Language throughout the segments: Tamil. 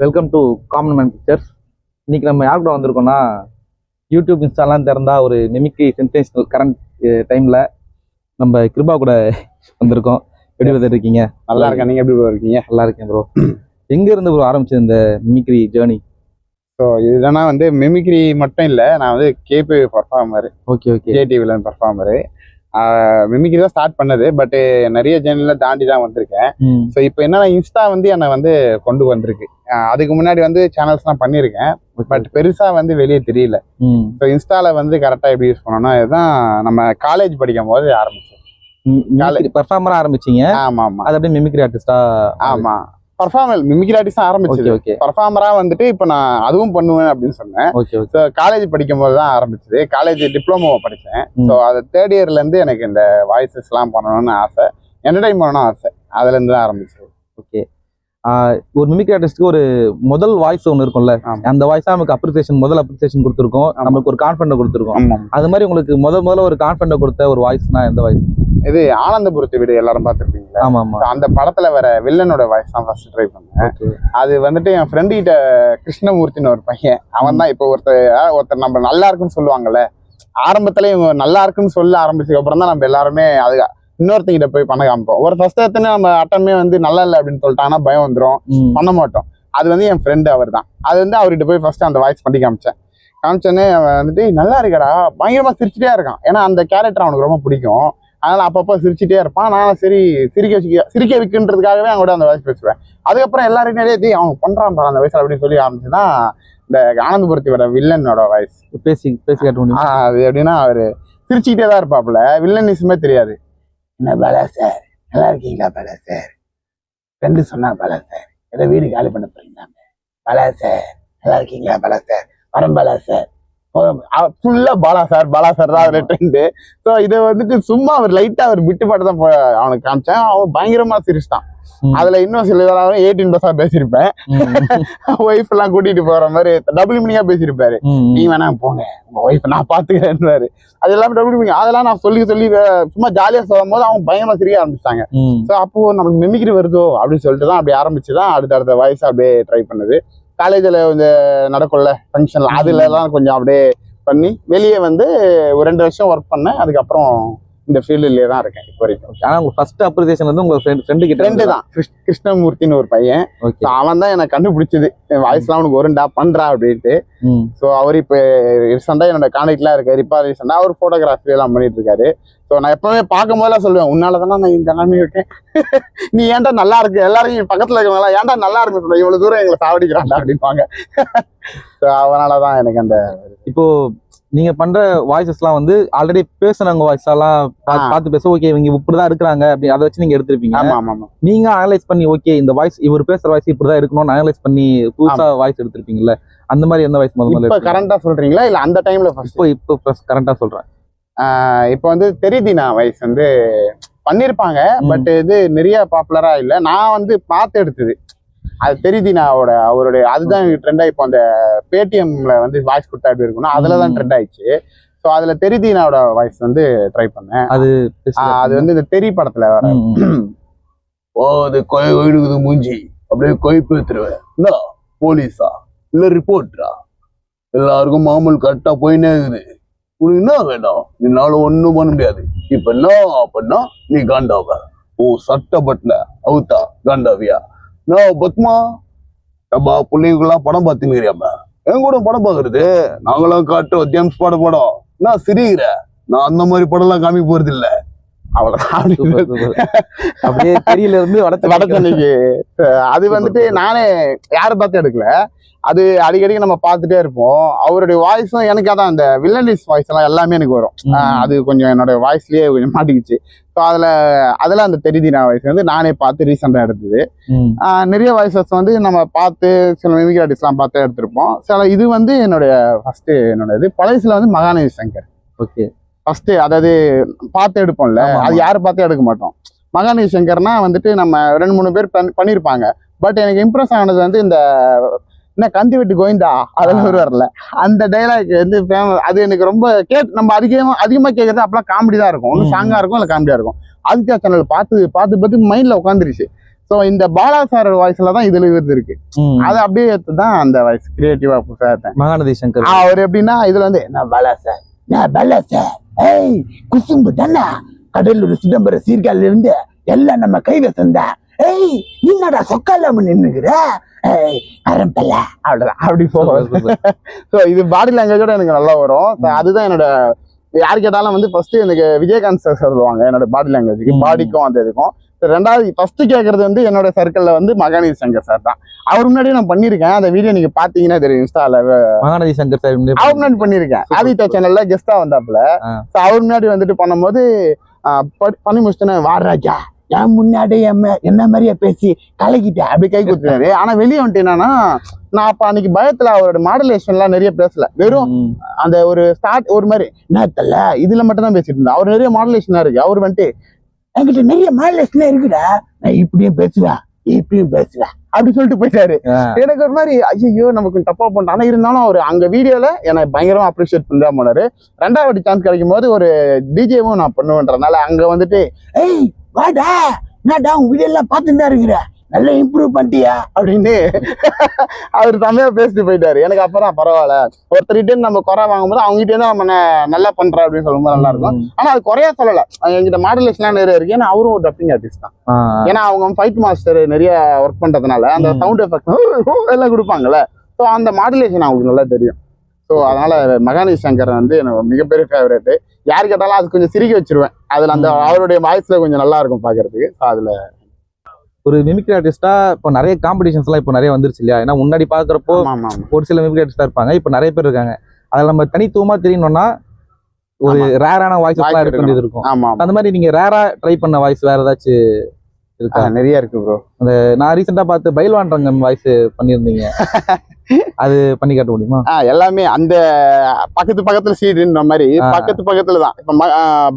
Welcome to common man pictures. இன்னைக்கு நம்ம யார் கூட வந்திருக்கோம்னா, யூடியூப் இன்ஸ்டாலாம் திறந்தா ஒரு மிமிக்ரி சென்சேஷனல் கரண்ட் டைம்ல நம்ம கிருபா கூட வந்திருக்கோம். எப்படி இருக்கீங்க? நல்லா இருக்கேன். நீங்க எப்படி இருக்கீங்க? நல்லா இருக்கேன் ப்ரோ. எங்க இருந்து ப்ரோ ஆரம்பிச்சது இந்த மிமிக்ரி ஜேர்னி? ஸோ இதுதானா மிமிக்ரி மட்டும் இல்லை, நான் கேபி பர்ஃபார்மர். ஓகே கேடிவில பர்ஃபார்மரு. மிமிக்ரி தான் ஸ்டார்ட் பண்ணது. பட் நிறைய சேனல்ல தாண்டி தான் வந்திருக்கேன். ஸோ இப்போ என்னன்னா, இன்ஸ்டா என்னை கொண்டு வந்திருக்கு. அதுக்கு முன்னாடி சேனல்ஸ்லாம் பண்ணியிருக்கேன். பட் பெருசா வெளியே தெரியல. ஸோ இன்ஸ்டால கரெக்டா எப்படி யூஸ் பண்ணோம்னா, இதுதான் நம்ம காலேஜ் படிக்கும் போது ஆரம்பிச்சேன். பர்ஃபார்மரா ஆரம்பிச்சீங்க? ஆமா ஆமா. அது அப்படியே மிமிக்ரி ஆர்டிஸ்டா? ஆமா, பர்ஃபார்மர் மிமிக்ரி ஆர்டிஸ்ட் ஆரம்பிச்சது. பர்ஃபார்மரா இப்போ நான் அதுவும் பண்ணுவேன் அப்படின்னு சொன்னேன். ஸோ காலேஜ் படிக்கும் போது தான் ஆரம்பிச்சது. காலேஜ் டிப்ளமோ படித்தேன். ஸோ அது தேர்ட் இயர்ல இருந்து எனக்கு இந்த வாய்ஸஸ் எல்லாம் பண்ணணும்னு ஆசை, என்டர்டைன் பண்ணணும் ஆசை. அதுல இருந்து தான் ஆரம்பிச்சது. ஓகே. ஒரு மிமிக்ரி ஆர்டிஸ்ட்க்கு ஒரு முதல் வாய்ஸ் ஒன்று இருக்கும்ல, அந்த வாய்ஸா நமக்கு முதல் அப்ரிசியேஷன் கொடுத்துருக்கோம், நமக்கு ஒரு கான்ஃபிடன்ட் கொடுத்துருக்கோம். அது மாதிரி உங்களுக்கு முதல்ல ஒரு கான்ஃபிடன்ட் கொடுத்த ஒரு வாய்ஸ்னா எந்த வாய்ஸ்? இது ஆனந்தபுரத்து வீடு எல்லாரும் பார்த்துருப்பீங்களா? ஆமா ஆமா. அந்த படத்துல வர வில்லனோட வாய்ஸ் தான் ஃபர்ஸ்ட் ட்ரை பண்ணேன். அது என் ஃப்ரெண்டு கிட்ட கிருஷ்ணமூர்த்தின்னு ஒரு பையன், அவன் தான் இப்போ ஒருத்தர் நம்ம நல்லா இருக்குன்னு சொல்லுவாங்கல்ல, ஆரம்பத்துல இவங்க நல்லா இருக்குன்னு சொல்ல ஆரம்பிச்சதுக்கு அப்புறம் தான் நம்ம எல்லாருமே அது இன்னொருத்தங்கிட்ட போய் பண்ண காமிப்போம். ஒரு ஃபர்ஸ்ட் எத்தனை நம்ம அட்டமே நல்லா இல்லை அப்படின்னு சொல்லிட்டாங்கன்னா பயம் வந்துடும், பண்ண மாட்டோம். அது என் ஃப்ரெண்டு அவர் தான். அது அவர்கிட்ட போய் ஃபர்ஸ்ட் அந்த வாய்ஸ் பண்ணி காமிச்சோன்னே அவன் நல்லா இருக்கடா, பயங்கரமா சிரிச்சுட்டே இருக்கான். ஏன்னா அந்த கேரக்டர் அவனுக்கு ரொம்ப பிடிக்கும். அதனால அப்பப்போ சிரிச்சுட்டே இருப்பான். நான் சரி சிரிக்க வைக்கின்றதுக்காகவே அவங்களோட அந்த வாய்ஸ் பேசுவேன். அதுக்கப்புறம் எல்லாரும் நிறைய அவங்க பண்றான் பாரு அந்த வயசுல அப்படின்னு சொல்லி ஆரம்பிச்சுதான் இந்த ஆனந்தபுரத்தோட வில்லனோட வாய்ஸ் பேசி காட்டுவோம். அது எப்படின்னா, அவரு சிரிச்சுக்கிட்டே தான் இருப்பாப்புல, வில்லனிசமே தெரியாது. என்ன பலா சார், நல்லா இருக்கீங்களா பலா சார்? ஃப்ரெண்டு சொன்னா பலா சார், ஏதோ வீடு காலி பண்ண போறீங்க. பலா சார் நல்லா இருக்கீங்களா பலா சார்? வரம் பலா சார். ஃபுல்லா பாலா சார் தான் அதுல ட்ரெண்டு. ஸோ இதை சும்மா அவர் லைட்டா அவர் விட்டு பாட்டு தான் அவனுக்கு காமிச்சேன். அவன் பயங்கரமா சிரிச்சிட்டான். அதுல இன்னும் சில 18+ பேசியிருப்பேன். ஒய்ஃப் எல்லாம் கூட்டிட்டு போற மாதிரி டபுள் மீனிங்கா பேசியிருப்பாரு. நீ வேணா போங்க, உங்க ஒய்ஃப் நான் பாத்துக்கிறேன்னு. அது எல்லாமே டபுள் மீனிங். அதெல்லாம் நான் சொல்லி சும்மா ஜாலியா சொல்லும் போது அவங்க பயங்கரமா சிரிக்க ஆரம்பிச்சிட்டாங்க. ஸோ அப்போ நமக்கு மிமிக்ரி வருதோ அப்படின்னு சொல்லிட்டு தான் அப்படி ஆரம்பிச்சுதான் அடுத்த வாய்ஸ் அப்படியே ட்ரை பண்ணுது. காலேஜில் நடக்கும்ல ஃபங்க்ஷன்ல, அதுல எல்லாம் கொஞ்சம் அப்படியே பண்ணி வெளியே ஒரு 2 வருஷம் ஒர்க் பண்ணேன். அதுக்கப்புறம் இந்த ஃபீல்டுலேயே தான் இருக்கேன் இப்போ வரைக்கும். ஆனால் உங்க ஃபர்ஸ்ட் அப்ரிசியேஷன் உங்க ஃப்ரெண்டு தான், கிருஷ்ணமூர்த்தின்னு ஒரு பையன். அவன் தான் எனக்கு கண்டுபிடிச்சது, வாய்ஸ்லாம் அவனுக்கு வருண்டா பண்றா அப்படின்ட்டு. ஸோ அவர் இப்போ ரீசெண்டா என்னோட கான்டாக்ட்லாம் இருக்காரு. இப்போ ரீசெண்டா அவர் போட்டோகிராஃபி எல்லாம் பண்ணிட்டு இருக்காரு. ஸோ நான் எப்பவுமே பார்க்கும் போதெல்லாம் சொல்லுவேன், உன்னாலதானே நான் இந்த நிலைமை இருக்கேன், நீ ஏன்டா நல்லா இருக்கு, எல்லாரும் பக்கத்துல இருக்கவங்களா ஏன்டா நல்லா இருக்கு சொல்ல, இவ்வளவு தூரம் எங்களை சாவடிக்கிறான்டா அப்படின்பாங்க. ஸோ அவனாலதான் எனக்கு அந்த இப்போ நீங்க பண்ற வாய்ஸஸ்லாம் ஆல்ரெடி பேசுனவங்க வாய்ஸ் எல்லாம் பார்த்து பேச, ஓகே இவங்க இப்படிதான் இருக்கிறாங்க அப்படி அதை வச்சு நீங்க எடுத்திருப்பீங்க. நீங்க அனலைஸ் பண்ணி ஓகே இந்த வாய்ஸ் இவர் பேசுற வாய்ஸ் இப்படிதான் இருக்கணும்னு அனலைஸ் பண்ணி புதுசா வாய்ஸ் எடுத்திருப்பீங்கல்ல, அந்த மாதிரி எந்த வாய்ஸ் முதல்ல கரண்டா சொல்றீங்களா இல்ல அந்த டைம்ல? இப்போ கரண்டா சொல்றேன். இப்போ தெரியுதுண்ணா வாய்ஸ் பண்ணிருப்பாங்க. பட் இது நிறைய பாப்புலரா இல்ல. நான் பார்த்து எடுத்தது அது தெரியுதுனாவோட அவருடைய அதுதான் ட்ரெண்ட். இப்போ அந்த பேடிஎம்ல வாய்ஸ் கொடுத்தா எப்படி இருக்குன்னா அதுலதான் ட்ரெண்ட் ஆயிடுச்சு. ஸோ அதுல தெரியுதுனாவோட வாய்ஸ் ட்ரை பண்ணேன். அது இந்த தெரி படத்துல வர கோயிலுக்குது மூஞ்சி அப்படியே கொய்ப்பு எடுத்துருவேன், இந்த போலீஸா இல்ல ரிப்போர்ட்டரா, எல்லாருக்கும் மாமூல் கரெக்டா போயினே இருக்குது, உனக்கு என்ன வேண்டாம், என்னால ஒண்ணும் பண்ண முடியாது, இப்ப என்ன அப்படின்னா நீ காண்டாவ, ஓ சட்ட பட்டின அவுத்தா காண்டாவியா, நான் பத்மா டப்பா பிள்ளைங்கெல்லாம் படம் பார்த்துங்கிறியாம என் கூட படம் பாக்குறது, நாங்களாம் காட்டுறோம் ஜேம்ஸ் படம் நான் சிரிக்கிற, நான் அந்த மாதிரி படம் எல்லாம் காமி போறது இல்ல. அப்படியே தெரியல வடச்சென்னைக்கு அது நானே யாரை பார்த்து எடுக்கல. அது அடிக்கடிக்கு நம்ம பார்த்துட்டே இருப்போம். அவருடைய வாய்ஸும் எனக்கு அதான் அந்த வில்லனிஸ் வாய்ஸ் எல்லாம் எல்லாமே எனக்கு வரும். அது கொஞ்சம் என்னோட வாய்ஸ்லயே கொஞ்சம் மாட்டிக்கிச்சு. ஸோ அதெல்லாம் அந்த தெரிதினா வாய்ஸ் நானே பார்த்து ரீசெண்டாக எடுத்தது. நிறைய வாய்ஸஸ் நம்ம பார்த்து சில மிமிக்ரி ஆர்டிஸ்ட்லாம் பார்த்து எடுத்திருப்போம். சில இது என்னுடைய ஃபர்ஸ்ட் என்னோட இது பழையசுல மகாநதி சங்கர். ஓகே. ஃபர்ஸ்ட் அதாவது பார்த்து எடுப்போம்ல, அது யாரும் பார்த்து எடுக்க மாட்டோம். மகாநதி சங்கர்னா நம்ம 2-3 பேர் பண்ணியிருப்பாங்க. பட் எனக்கு இம்ப்ரெஸ் ஆனது இந்த என்ன கந்தி வெட்டி கோவிந்தா அதெல்லாம் வரல, அந்த டைலாக் ஃபேமஸ். அது எனக்கு ரொம்ப நம்ம அதிகமா கேட்கறது அப்பெல்லாம் காமெடி தான் இருக்கும். ஒன்றும் சாங்கா இருக்கும் இல்லை காமெடியா இருக்கும். ஆதித்யா சேனல் பார்த்து மைண்ட்ல உட்காந்துருச்சு. ஸோ இந்த பாலா சார் வாய்ஸ்ல தான் இதுல இருக்கு. அது அப்படியே எடுத்து தான் அந்த வாய்ஸ் கிரியேட்டிவா சேர்த்தேன். மகாநதி சங்கர் அவர் எப்படின்னா இதுல வந்து நான் பாலா சார், நான் பாலா சார், ஏய் குசும்பு தானே, கடலூர் சிதம்பரம் சீர்காழில இருந்து எல்லாம் நம்ம கைவசம் தான், ஏய் என்னடா சொக்காலாம நின்னுக்குற, ஏய் அரம்பல்ல, அவ்வளவுதான் அப்படி போகும். ஸோ இது பாடி லாங்குவேஜோட எனக்கு நல்லா வரும். அதுதான் என்னோட, யாரு கேட்டாலும் வந்து ஃபர்ஸ்ட் எனக்கு விஜயகாந்த் சார் சொல்லுவாங்க என்னோட பாடி லாங்குவேஜுக்கு, பாடிக்கும் அந்த இதுக்கும். ரெண்டாவது ஃபர்ஸ்ட் கேட்கறது வந்து என்னோட சர்க்கிள்ல வந்து மகாநதி சங்கர் சார் தான். அவர் முன்னாடியே நான் பண்ணிருக்கேன், அந்த வீடியோ நீங்க பாத்தீங்கன்னா தெரியும் இன்ஸ்டால. மகாநதி சங்கர் சார் அவர் முன்னாடி பண்ணிருக்கேன், ஆதித்யா சேனல்ல கெஸ்டா வந்தாப்புல. அவர் முன்னாடி வந்துட்டு பண்ணும்போது பண்ணி முடிச்சுட்டேன், வாராஜா என் முன்னாடி என்ன மாதிரியா பேசி கலக்கிட்டேன் அப்படி கை கொடுத்துட்டாரு. ஆனா வெளியே வந்துட்டு என்னன்னா, நான் அப்ப அன்னைக்கு பயத்துல அவரோட மாடுலேஷன் எல்லாம் நிறைய பேசல, வெறும் அந்த ஒரு ஸ்டார்ட் ஒரு மாதிரி நேரத்துல இதுல மட்டும் தான் பேசிட்டு இருந்தேன். அவர் நிறைய மாடுலேஷனா இருக்கு. அவர் வந்துட்டு என்கிட்ட நிறைய மாடுலேஷனா இருக்குடா, நான் இப்படியும் பேசுவேன் இப்படியும் பேசுவேன் அப்படி சொல்லிட்டு போயிட்டாரு. எனக்கு ஒரு மாதிரி ஐயோ நமக்கு தப்பா பண்ணிட்டோம். ஆனா இருந்தாலும் அவர் அங்க வீடியோல என்னை பயங்கரமா அப்ரிஷியேட் பண்ணா போனாரு. ரெண்டாவது சான்ஸ் கிடைக்கும் போது ஒரு டிஜேவும் நான் பண்ணுவேன்றதுனால அங்க வந்துட்டு ஏய் வாடா என்னடா உன் வீடியோ எல்லாம் பார்த்துட்டு தான் இருக்கிற, நல்லா இம்ப்ரூவ் பண்ணிட்டியா அப்படின்னு அவர் செம்மையா பேசிட்டு போயிட்டாரு. எனக்கு அப்புறம் பரவாயில்ல, ஒருத்தர்கிட்ட நம்ம குறை வாங்கும்போது அவங்ககிட்ட தான் நம்ம நல்லா பண்றோம் அப்படின்னு சொல்லும்போது நல்லா இருக்கும். ஆனா அது குறையா சொல்லல, எங்கிட்ட மாடுலேஷன்லாம் நிறைய இருக்கு. ஏன்னா அவரும் ஒரு டப்பிங் ஆர்டிஸ்ட் தான். ஏன்னா அவங்க ஃபைட் மாஸ்டர் நிறைய ஒர்க் பண்றதுனால அந்த சவுண்ட் எஃபெக்ட் எல்லாம் கொடுப்பாங்கல்ல. ஸோ அந்த மாடுலேஷன் அவங்களுக்கு நல்லா தெரியும். ஸோ அதனால மகாநதி சங்கர் வந்து எனக்கு மிகப்பெரிய ஃபேவரேட். யாரு கேட்டாலும் அது கொஞ்சம் சிரிக்க வச்சிருவேன். அதுல அந்த அவருடைய வாய்ஸ்ல கொஞ்சம் நல்லா இருக்கும் பாக்குறதுக்கு. அதுல ஒரு மிமிக்ரி ஆர்டிஸ்டா இப்போ நிறைய காம்படிஷன்ஸ் எல்லாம் இப்போ நிறைய வந்துருச்சு இல்லையா? ஏன்னா முன்னாடி பாக்குறப்போ ஒரு சில மிமிக்ரி ஆர்டிஸ்டா இருப்பாங்க, இப்போ நிறைய பேர் இருக்காங்க. அதில் நம்ம தனித்துவமா தெரியணும்னா ஒரு ரேரான வாய்ஸ் எல்லாம் எடுக்க வேண்டியது இருக்கும். அந்த மாதிரி நீங்க ரேரா ட்ரை பண்ண வாய்ஸ் வேற ஏதாச்சும் இருக்கா? நிறைய இருக்கு ப்ரோ. அந்த நான் ரீசெண்டா பார்த்து பைல்வான் ரங்கம் வாய்ஸ் பண்ணியிருந்தீங்க, அது பண்ணி காட்ட முடியுமா? எல்லாமே அந்த பக்கத்து பக்கத்துல சீடுன்ற மாதிரி பக்கத்து பக்கத்துல தான். இப்ப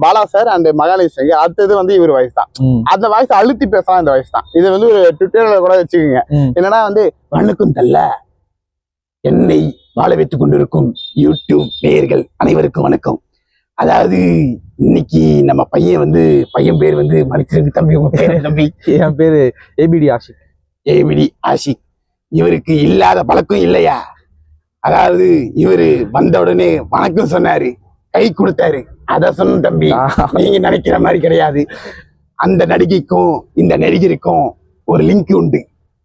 பாலா சார் அண்ட் மகாநதி சங்கர், அடுத்தது வந்து இவர் வாய்ஸ் தான். அந்த வாய்ஸ் அழுத்தி பேசலாம், இந்த வாய்ஸ் தான். இது வந்து ஒரு ட்விட்டர்ல கூட வச்சுக்கோங்க. என்னன்னா வந்து வணக்கம் தல்ல, என்னை வாழ வைத்துக் கொண்டிருக்கும் யூடியூப் நேயர்கள் அனைவருக்கும் வணக்கம். அதாவது இன்னைக்கு நம்ம பையன் பேர் வந்து மனுஷனுக்கு தம்பி, உங்க பேரு தம்பி? என் பேரு ஏபிடி ஆஷிக். ஏபிடி ஆஷிக். இவருக்கு இல்லாத பழக்கம் இல்லையா? அதாவது இவரு வந்த உடனே வணக்கம் சொன்னாரு, கை கொடுத்தாரு. அத சொன்ன தம்பி, நீங்க நினைக்கிற மாதிரி கிடையாது. அந்த நடிகைக்கும் இந்த நடிகருக்கும் ஒரு லிங்க் உண்டு.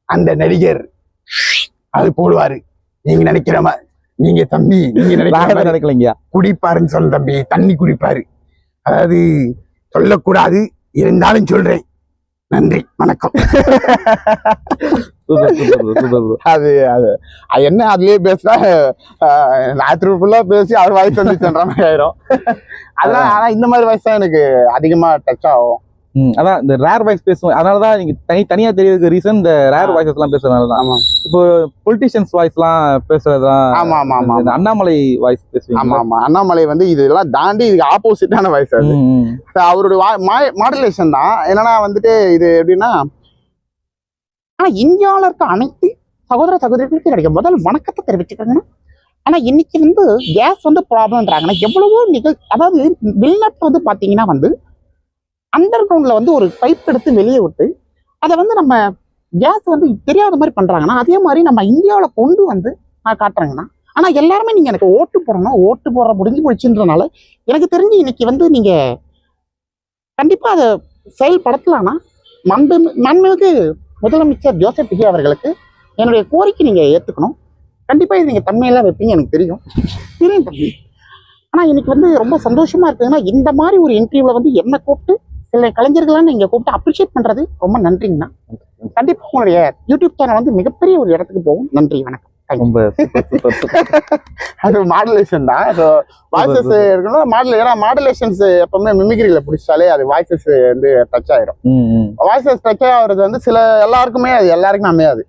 அந்த நடிகர் அது போடுவாரு, நீங்க நினைக்கிற மாதிரி. நீங்க தம்பி நீங்க நினைக்கலைங்க, குடிப்பாருன்னு சொன்ன தம்பி, தண்ணி குடிப்பாரு. அதாவது சொல்லக்கூடாது, இருந்தாலும் சொல்றேன். நன்றி, வணக்கம். அது அது என்ன அதுலயே பேசுனா ராத்திரி ஃபுல்லா பேசி அவர் வாய்ஸ் வந்துச்சுன்ற மாதிரி ஆயிரும். அதெல்லாம் ஆனா இந்த மாதிரி வாய்ஸ் தான் எனக்கு அதிகமா டச் ஆகும். அதான் இந்த ரேர் வாய்ஸ் பேசுவோம். அதனாலதான் நீங்க தனியா தெரியறதுக்கு ரீசன் இந்த ரேர் வாய்ஸஸ் எல்லாம் பேசுறதுனாலதான். இப்போ பொலிட்டிஷியன்ஸ் வாய்ஸ் எல்லாம் பேசுறதுதான். அண்ணாமலை வாய்ஸ் பேசுவீங்க. ஆமா ஆமா, அண்ணாமலை வந்து இதெல்லாம் தாண்டி இதுக்கு ஆப்போசிட்டான வாய்ஸ். அது அவருடைய மாடுலேஷன் தான். என்னன்னா வந்துட்டு இது எப்படின்னா, ஆனா இந்தியாவில இருக்க அனைத்து சகோதர சகோதரிகளுக்கு கிடைக்கும் முதல் வணக்கத்தை தெரிவிச்சுக்கிறேங்கன்னா, ஆனா இன்னைக்கு வந்து கேஸ் வந்து ப்ராப்ளம்ன்றாங்கன்னா எவ்வளவோ அதாவது வெளிநாட்டுல வந்து பாத்தீங்கன்னா வந்து அண்டர் கிரவுண்ட்ல வந்து ஒரு பைப் எடுத்து வெளியே விட்டு அதை வந்து நம்ம கேஸ் வந்து தெரியாத மாதிரி பண்றாங்கன்னா, அதே மாதிரி நம்ம இந்தியாவில் கொண்டு வந்து காட்டுறாங்கன்னா, ஆனா எல்லாருமே நீங்க எனக்கு ஓட்டு போடணும், ஓட்டு போடுற முடிஞ்சு போயிடுச்சுன்றனால எனக்கு தெரிஞ்சு இன்னைக்கு வந்து நீங்க கண்டிப்பா அதை செயல்படுத்தலாம்னா மண்மிகு முதலமைச்சர் ஜோசப் விஜய் அவர்களுக்கு என்னுடைய கோரிக்கை நீங்க ஏத்துக்கணும். கண்டிப்பா இது நீங்க தன்மையெல்லாம் வைப்பீங்க, எனக்கு தெரியும் தம்பி. ஆனா இன்னைக்கு வந்து ரொம்ப சந்தோஷமா இருக்குதுன்னா, இந்த மாதிரி ஒரு இன்டர்வியூல வந்து என்ன கூப்பிட்டு சில கலைஞர்களாம் நீங்க கூப்பிட்டு அப்ரிஷியேட் பண்றது ரொம்ப நன்றிங்கண்ணா. கண்டிப்பா உங்களுடைய யூடியூப் சேனல் வந்து மிகப்பெரிய ஒரு இடத்துக்கு போகும். நன்றி, வணக்கம். அது மாடுலேஷன் தான். வாய்ஸஸ் இருக்கணும் ஏன்னா மாடுலேஷன்ஸ் எப்பவுமே மிமிக்ரியில பிடிச்சாலே அது வாய்ஸஸ் வந்து டச் ஆயிரும். வாய்ஸஸ் டச் ஆகுறது வந்து சில எல்லாருக்குமே அமையாது.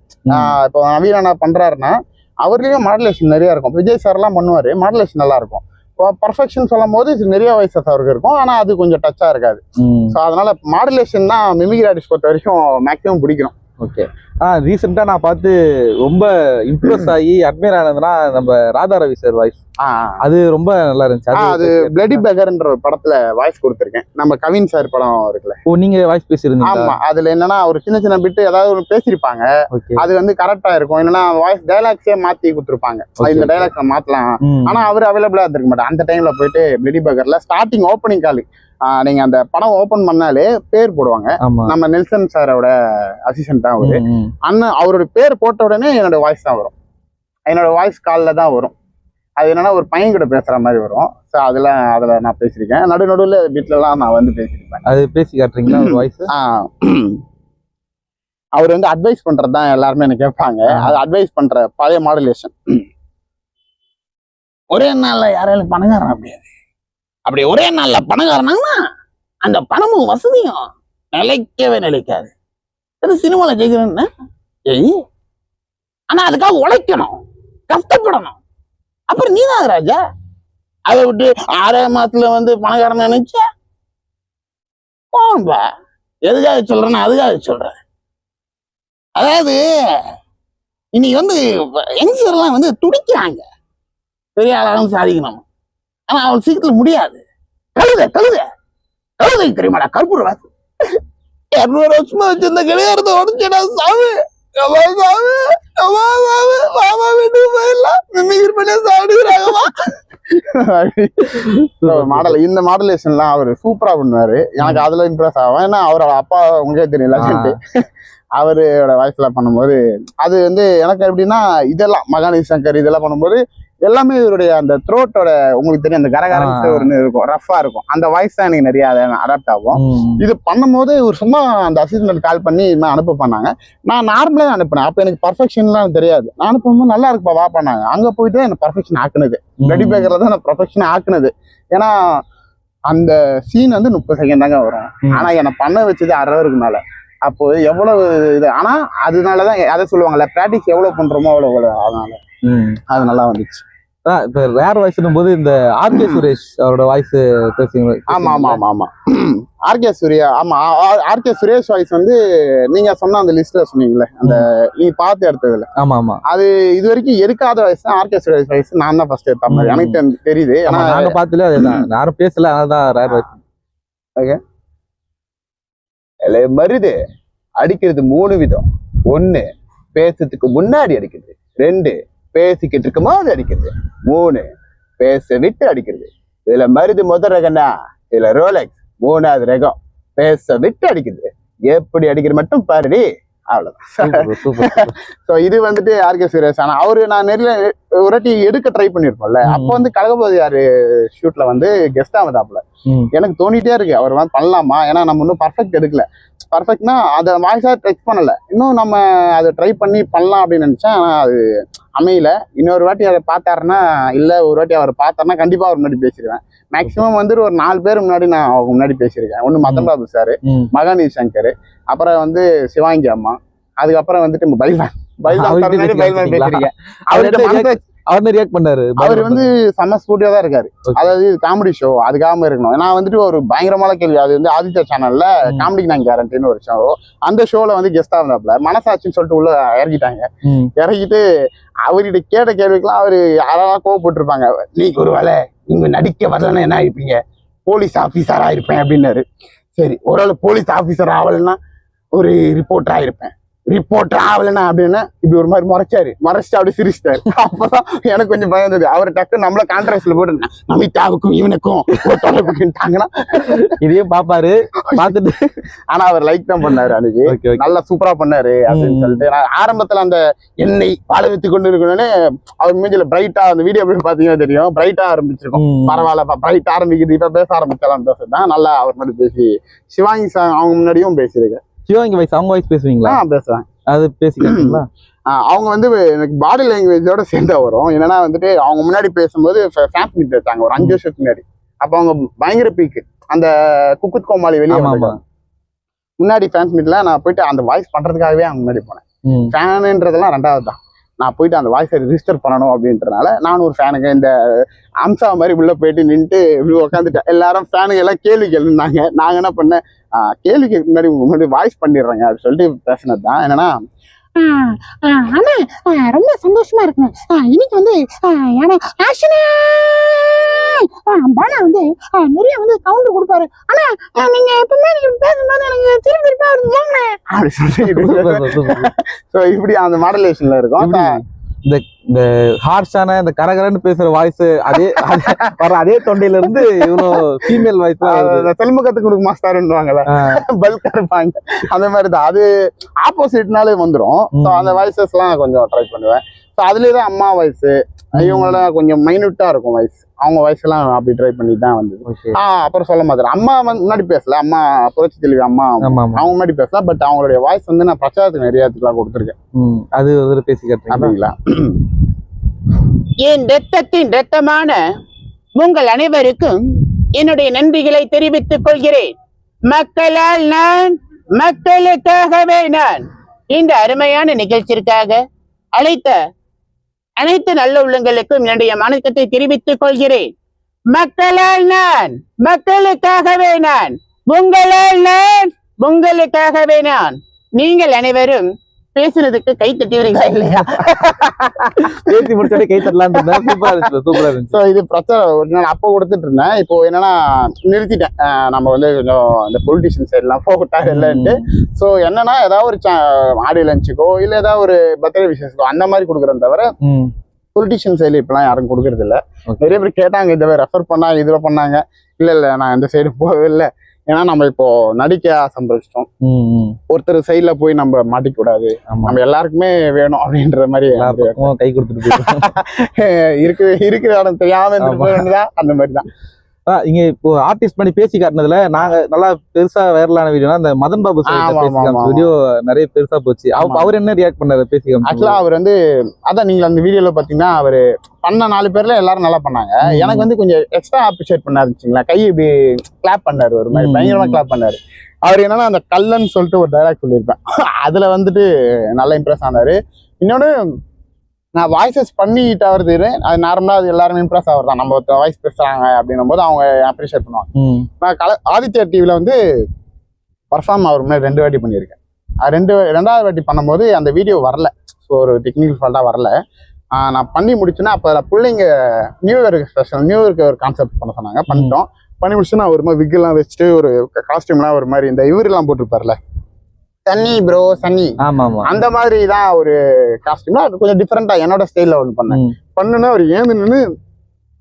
இப்போ நவீன பண்றாருன்னா அவர்லயும் மாடுலேஷன் நிறைய இருக்கும். விஜய் சார் எல்லாம் பண்ணுவாரு, மாடுலேஷன் நல்லா இருக்கும். பர்ஃபெக்ஷன் சொல்லும் போது நிறைய வாய்ஸஸ் அவருக்கு இருக்கும், ஆனா அது கொஞ்சம் டச்சா இருக்காது. ஸோ அதனால மாடுலேஷன் தான் மிமிக்ரி ஆர்டிஸ்ட் பொறுத்த வரைக்கும் மேக்ஸிமம் பிடிக்கணும். ஓகே, ரீசெண்டா நான் பார்த்து ரொம்ப இம்ப்ரெஸ் ஆகி அட்மையர் ஆனதுன்னா நம்ம ராதா ரவி சார் வாய்ஸ். அது ரொம்ப நல்லா இருந்துச்சு. அது பிளடி பெகர்ன்ற ஒரு படத்துல வாய்ஸ் கொடுத்துருக்கேன். நம்ம கவின் சார் படம் இருக்குல்ல. ஓ, நீங்க வாய்ஸ் பேசிருந்தீங்க? ஆமா. அதுல என்னன்னா ஒரு சின்ன சின்ன பிட்டு ஏதாவது ஒரு பேசியிருப்பாங்க, அது வந்து கரெக்டா இருக்கும். என்னன்னா வாய்ஸ் டைலாக்ஸே மாத்தி கொடுத்துருப்பாங்க, இந்த டைலாக்ஸை மாத்தலாம். ஆனா அவர் அவைலபிளா இருந்திருக்க மாட்டார் அந்த டைம்ல. போயிட்டு பிளடி பெகர்ல ஸ்டார்டிங் ஓப்பனிங் கால் நீங்க அந்த படம் ஓபன் பண்ணாலே பேர் போடுவாங்க. நம்ம நெல்சன் சாரோட அசிஸ்டன்ட் தான் அவரு. அண்ணன் அவரோட பேர் போட்ட உடனே என்னோட வாய்ஸ் தான் வரும். என்னோட வாய்ஸ் காலில் தான் வரும். அது என்னன்னா ஒரு பையன் கூட பேசுற மாதிரி வரும். ஸோ அதுல நான் பேசியிருக்கேன். நடுவில் வீட்டுலலாம் நான் வந்து பேசியிருப்பேன். அது பேசி காட்டுறீங்களா வாய்ஸ்? அவர் வந்து அட்வைஸ் பண்றது தான் எல்லாருமே என்ன கேட்பாங்க. அது அட்வைஸ் பண்ற பழைய மாடுலேஷன். ஒரே நாள்ல யாராலும் பணக்காரன் முடியாது. அப்படி ஒரே நாள்ல பணக்காரனாங்கன்னா அந்த பணமும் வசதியும் நிலைக்கவே நிலைக்காது. சினிமால ஜெயிக்கிறேன்னு ஆனா அதுக்காக உழைக்கணும், கஷ்டப்படணும். அப்புறம் நீதான் ராஜா. அதை விட்டு 6 மாசத்துல வந்து பணக்காரன் நினைச்ச போன்பா. எதுக்காக சொல்றேன்னா அதுக்காக சொல்றேன். அதாவது இன்னைக்கு வந்து யங்ஸ்டர்லாம் வந்து துடிக்கிறாங்க பெரிய ஆளாலும் சாதிக்கணும். ஆனா அவன் சீக்கிரத்துல முடியாது. கழுதை தெரியுமாடா? கற்பூர வாசு 200 வருஷமா வச்சிருந்த கிடையாது உடச்சேடா சாமி. இந்த மாடுலேஷன்லாம் அவரு சூப்பரா பண்ணுவாரு. எனக்கு அதுல இம்ப்ரெஸ் ஆகும். ஏன்னா அவரோட அப்பா உங்களுக்கே தெரியல, அவரோட வாய்ஸ்ல பண்ணும்போது அது வந்து எனக்கு எப்படின்னா இதெல்லாம் மகாநதி சங்கர் இதெல்லாம் பண்ணும்போது எல்லாமே இவருடைய அந்த த்ரோட்டோட உங்களுக்கு தெரியும் அந்த கரகரன்ஸ் ஒரு இருக்கும், ரஃபா இருக்கும். அந்த வாய்ஸ் தான் எனக்கு நிறைய அடாப்ட் ஆகும். இது பண்ணும்போது ஒரு சும்மா அந்த அசிஸ்டன்ட் கால் பண்ணி அனுப்ப பண்ணாங்க. நான் நார்மலா தான் அனுப்பினேன். அப்ப எனக்கு பர்ஃபெக்ஷன்லாம் தெரியாது. நான் அனுப்பும்போது நல்லா இருக்குப்பா வா பண்ணாங்க. அங்க போயிட்டு எனக்கு பர்ஃபெக்ஷன் ஆக்குனது பிளடி பெகர்ல தான் பர்ஃபெக்ஷன் ஆக்குனது. ஏன்னா அந்த சீன் வந்து 30 செகண்ட் தாங்க வரும். ஆனா என்னை பண்ண வச்சது 1/2 ஹவருக்கு மேல. அப்போ எவ்வளவு இது. ஆனா அதனாலதான் அதை சொல்லுவாங்கல்ல, பிராக்டிஸ் எவ்வளவு பண்றோமோ அவ்வளவு. அதனால அது நல்லா வந்துச்சு. இப்ப ரேர் வாய்ஸ்னும் போது இந்த ஆர்கே சுரேஷ் அவரோட வாய்ஸ் பேசுவீங்க? ஆமா ஆமா ஆமா ஆமா. ஆர்கே சூர்யா. ஆமா, ஆர்கே சுரேஷ் வாய்ஸ் வந்து நீங்க சொன்ன அந்த லிஸ்ட்ல சொன்னீங்கல்ல, அந்த நீங்க பார்த்து எடுத்ததுல. ஆமா ஆமா. அது இது வரைக்கும் எடுக்காத வாய்ஸ் தான் ஆர்கே சுரேஷ் வாய்ஸ். நான் தான் ஃபர்ஸ்ட் எடுத்த மாதிரி எனக்கு தெரியுது. ஆனா நாங்க பார்த்துல அதுதான் யாரும் பேசல, அதான் ரேர் வாய்ஸ். ஓகே. மருது அடிக்கிறது 3 விதம். 1 பேசுறதுக்கு முன்னாடி அடிக்கிறது. 2 பேசிக்கிட்டு இருக்கும் போது அடிக்கிறது. 3 பேச விட்டு அடிக்கிறது. இதுல மருது முதல் ரகம்னா, இதுல ரோலெக்ஸ் 3வது ரகம் பேச விட்டு அடிக்கிறது. எப்படி அடிக்கிற மட்டும் பாருடி. அவ்வளவுதான். சோ இது வந்துட்டு ஆர்கே சுரேஷ். ஆனா அவரு நான் நிறைய ஒரு வாட்டி எடுக்க ட்ரை பண்ணிருப்போம்ல, அப்ப வந்து கழகபதி யாரு ஷூட்ல வந்து கெஸ்டா வந்தாப்புல. எனக்கு தோணிட்டே இருக்கு அவர் வந்து பண்ணலாமா. ஏன்னா நம்ம இன்னும் பர்ஃபெக்ட் எடுக்கல. பர்ஃபெக்ட்னா அதை வாய்ஸா டச் பண்ணல. இன்னும் நம்ம அதை ட்ரை பண்ணி பண்ணலாம் அப்படின்னு நினைச்சேன். ஆனா அது அமையல. இன்னொரு வாட்டி அதை பார்த்தாருன்னா, இல்ல ஒரு வாட்டி அவர் பார்த்தாருன்னா கண்டிப்பா அவர் முன்னாடி பேசிடுவேன். மேக்சிமம் வந்துட்டு ஒரு 4 பேர் முன்னாடி நான் முன்னாடி பேசியிருக்கேன். ஒண்ணு மதன் பாபு சாரு, மகாநதி சங்கர், அப்புறம் வந்து சிவாங்கி அம்மா, அதுக்கப்புறம் வந்துட்டு பைல்வான் பேசியிருக்கேன். அவர் ரியாக்ட் பண்ணாரு. அவர் வந்து செம்ம ஸ்கூட்டியா தான் இருக்காரு. அதாவது காமெடி ஷோ அதுக்காக இருக்கணும். நான் வந்துட்டு ஒரு பயங்கரமான கேள்வி. அது வந்து ஆதித்யா சேனல்ல காமெடிக்கு நான் கேரண்டின்னு ஒரு ஷோ. அந்த ஷோல வந்து கெஸ்டா இருந்தாப்ல. மனசாட்சின்னு சொல்லிட்டு உள்ள இறக்கிட்டாங்க. இறக்கிட்டு அவர்கிட்ட கேட்ட கேள்விக்கெல்லாம் அவரு யாரெல்லாம் கோவப்பட்டிருப்பாங்க. நீங்க ஒரு வேலை நீங்க நடிக்க வரலன்னா என்ன ஆயிருப்பீங்க? போலீஸ் ஆபீசரா இருப்பேன் அப்படின்னாரு. சரி, ஒரு போலீஸ் ஆபீசர் ஆகலைன்னா ஒரு ரிப்போர்ட்டரா இருப்பேன். ரிப்போர்ட்டர் ஆகலைன்னா அப்படின்னு இப்படி ஒரு மாதிரி மறைச்சிட்டு அப்படி சிரிச்சிட்டாரு. அப்பதான் எனக்கு கொஞ்சம் பயம் இருந்தது. அவர் டக்கு நம்மள கான்ட்ராக்ட்ல போட்டு நமிதாவுக்கும் இவனுக்கும் தொடர்புட்டாங்கன்னா இதையும் பாப்பாரு பார்த்துட்டு. ஆனா அவர் லைக் தான் பண்ணாரு. அன்னைக்கு நல்லா சூப்பரா பண்ணாரு அப்படின்னு சொல்லிட்டு. நான் ஆரம்பத்துல அந்த எண்ணெய் வாழ வைத்து கொண்டு இருக்கணும்னு அவர் மூஞ்சில பிரைட்டா அந்த வீடியோ போய் பாத்தீங்கன்னா தெரியும், பிரைட்டா ஆரம்பிச்சிருக்கோம். பரவாயில்ல பிரைட் ஆரம்பிக்குது, இப்ப பேச ஆரம்பிச்சலாம் பேசுறதுதான் நல்லா. அவர் முன்னாடி பேசி சிவாங்கி அவங்க முன்னாடியும் பேசியிருக்கேன். சிவாங்கி வாய்ஸ் அவங்க வாய்ஸ் பேசுவீங்களா? பேசுவேன். அது பேசிக்கிறீங்களா? அவங்க வந்து எனக்கு பாடி லாங்குவேஜோட சேர்ந்தா வரும். என்னன்னா வந்துட்டு அவங்க முன்னாடி பேசும்போது ஃபேன்ஸ் மீட் வச்சாங்க ஒரு 5 வருஷத்துக்கு முன்னாடி. அப்ப அவங்க பயங்கர பீக்கு. அந்த குக்குத் கோமாளி வெளியே முன்னாடி ஃபேன்ஸ் மீட்ல நான் போயிட்டு அந்த வாய்ஸ் பண்றதுக்காகவே அவங்க முன்னாடி போனேன். ஃபேனுன்றதெல்லாம் 2வது தான். நான் போயிட்டு அந்த வாய்ஸை ரிஜிஸ்டர் பண்ணணும் அப்படின்றதுனால நானும் ஒரு ஃபேனுங்க இந்த அம்சா மாதிரி உள்ள போயிட்டு நின்றுட்டு இப்படி உட்காந்துட்டேன். எல்லாரும் ஃபேனுங்க எல்லாம் கேள்வி கேளுனாங்க. நாங்க என்ன பண்ணேன், கேள்விக்கு முன்னாடி வாய்ஸ் பண்ணிடுறேங்க அப்படின்னு சொல்லிட்டு பேசினது தான். என்னன்னா ஆனா ரொம்ப சந்தோஷமா இருக்குங்க. இன்னைக்கு வந்து ஆக்ஷனே பாலா வந்து நிறைய வந்து கவுண்டர் கொடுப்பாரு. ஆனா நீங்க எப்பவுமே நீங்க பேசும்போது எனக்கு திருப்பி திருப்பி வருது அப்படி சொல்லிட்டு ஸோ இப்படி அந்த மாடலேஷன்ல இருக்கும். இந்த இந்த ஹார்ஷான இந்த கரகரன்னு பேசுற வாய்ஸ் அதே தொண்டையில இருந்து இவ்வளவு ஃபீமேல் வாய்ஸ் தெலுங்கு கத்து கொடுக்க மாஸ்டர்ன்னுவாங்கல்ல, பல்கா இருப்பாங்க, அந்த மாதிரி தான். அது ஆப்போசிட்னாலே வந்துடும். ஸோ அந்த வாய்ஸஸ் எல்லாம் கொஞ்சம் ட்ரை பண்ணுவேன். ஸோ அதுலேயே அம்மா வாய்ஸ் இவங்களோட கொஞ்சம் மைன்யூட்டா இருக்கும் வாய்ஸ். அவங்க வாய்ஸ் எல்லாம் அப்படி ட்ரை பண்ணி தான் வந்தது. அப்புறம் சொல்ல மாதிரி அம்மா வந்து முன்னாடி பேசல, அம்மா புரட்சி தெளிவு அம்மா அவங்க முன்னாடி பேசலாம். பட் அவங்களுடைய வாய்ஸ் வந்து நான் பிரச்சாரத்துக்கு நிறைய இடத்துக்குலாம் கொடுத்துருக்கேன். அது ஒரு பேசிக்கிறேன் அப்படிங்களா? என் ரத்தத்தின் ரத்தமான உங்கள் அனைவருக்கும் என்னுடைய நன்றிகளை தெரிவித்துக் கொள்கிறேன். மக்களால் நான், மக்களுக்காகவே நான். இந்த அருமையான நிகழ்ச்சிற்காக அழைத்த அனைத்து நல்ல உள்ளங்களுக்கும் என்னுடைய வணக்கத்தை தெரிவித்துக் கொள்கிறேன். மக்களால் நான், மக்களுக்காகவே நான், உங்களால் நான், உங்களுக்காகவே நான். நீங்கள் அனைவரும் பேசுறதுக்கு கை தட்டிவீங்களா இல்லையா? பேசி முடிச்சோட கை தட்டலாம். சூப்பரா இருந்துச்சு. ஸோ இது பிரச்சனை ஒரு நாள் அப்போ கொடுத்துட்டு இருந்தேன். இப்போ என்னன்னா நிறுத்திட்டேன். நம்ம வந்து கொஞ்சம் இந்த பொலிட்டிஷியன் சைட்லாம் போகட்டா இல்லைன்ட்டு. ஸோ என்னன்னா ஏதாவது ஒரு ஆடியோ லஞ்சுக்கோ இல்லை ஏதாவது ஒரு பர்த்டே விஷயத்துக்கோ அந்த மாதிரி கொடுக்குறேன் தவிர பொலிட்டிஷியன் சைடில் இப்பெல்லாம் யாரும் கொடுக்கறது இல்லை. நிறைய பேர் கேட்டாங்க, இதை ரெஃபர் பண்ணாங்க, இதில் பண்ணாங்க. இல்லை நான் இந்த சைடு போகவே இல்லை. ஏன்னா நம்ம இப்போ நடிக்க சம்பளிச்சிட்டோம். ஒருத்தர் சைட்ல போய் நம்ம மாட்டிக்க கூடாது, நம்ம எல்லாருக்குமே வேணும் அப்படின்ற மாதிரி கை கொடுத்துட்டு இருக்கிற இடம் தெரியாம அந்த மாதிரிதான். இங்க இப்போ ஆர்டிஸ்ட் பண்ணி பேசி காட்டினதுல நாங்க நல்லா பெருசா வைரலான வீடியோனா அந்த மதன் பாபு வீடியோ நிறைய பெருசா போச்சு. அவர் என்ன ரியாக்ட் பண்ணாரு பேசி? ஆக்சுவலா அவர் வந்து அதான் நீங்க அந்த வீடியோல பாத்தீங்கன்னா அவரு பண்ண 4 பேர்ல எல்லாரும் நல்லா பண்ணாங்க. எனக்கு வந்து கொஞ்சம் எக்ஸ்ட்ரா அப்ரிஷியேட் பண்ணாருச்சுங்களா, கை இப்படி கிளாப் பண்ணாரு, ஒரு மாதிரி பயங்கரமா கிளாப் பண்ணாரு. அவர் என்னன்னா அந்த கல்லன்னு சொல்லிட்டு ஒரு டைலாக் சொல்லியிருப்பேன், அதுல வந்துட்டு நல்லா இம்ப்ரெஸ் ஆனாரு. இன்னொன்னு நான் வாய்ஸஸ் பண்ணிட்டு ஆகுறது அது நார்மலா அது எல்லாருமே இம்ப்ரெஸ் ஆகுறது தான். நம்ம வாய்ஸ் பேசுறாங்க அப்படின்னும் போது அவங்க அப்ரிஷியேட் பண்ணுவாங்க. நான் ஆதித்யா டிவில வந்து பர்ஃபார்ம் அவர் முன்னாடி 2 வாட்டி பண்ணியிருக்கேன். 2வது வாட்டி பண்ணும்போது அந்த வீடியோ வரல. ஸோ ஒரு டெக்னிக்கல் ஃபால்ட்டாக வரல. நான் பண்ணி முடிச்சுன்னா அப்போ பிள்ளைங்க நியூ இயருக்கு ஸ்பெஷல், நியூ இயருக்கு ஒரு கான்செப்ட் பண்ண சொன்னாங்க. பண்ணிட்டோம். பண்ணி முடிச்சுன்னா ஒரு மாதிரி விக்கெல்லாம் வச்சுட்டு ஒரு காஸ்டியூம்லாம் ஒரு மாதிரி இந்த இவரெல்லாம் போட்டிருப்பார்ல, சன்னி ப்ரோ சன்னி, அந்த மாதிரி தான் ஒரு காஸ்டியூம்ல அது கொஞ்சம் டிஃப்ரெண்டா என்னோட ஸ்டைல்ல ஒன்று பண்ணுன்னா அவர் ஏந்து நின்று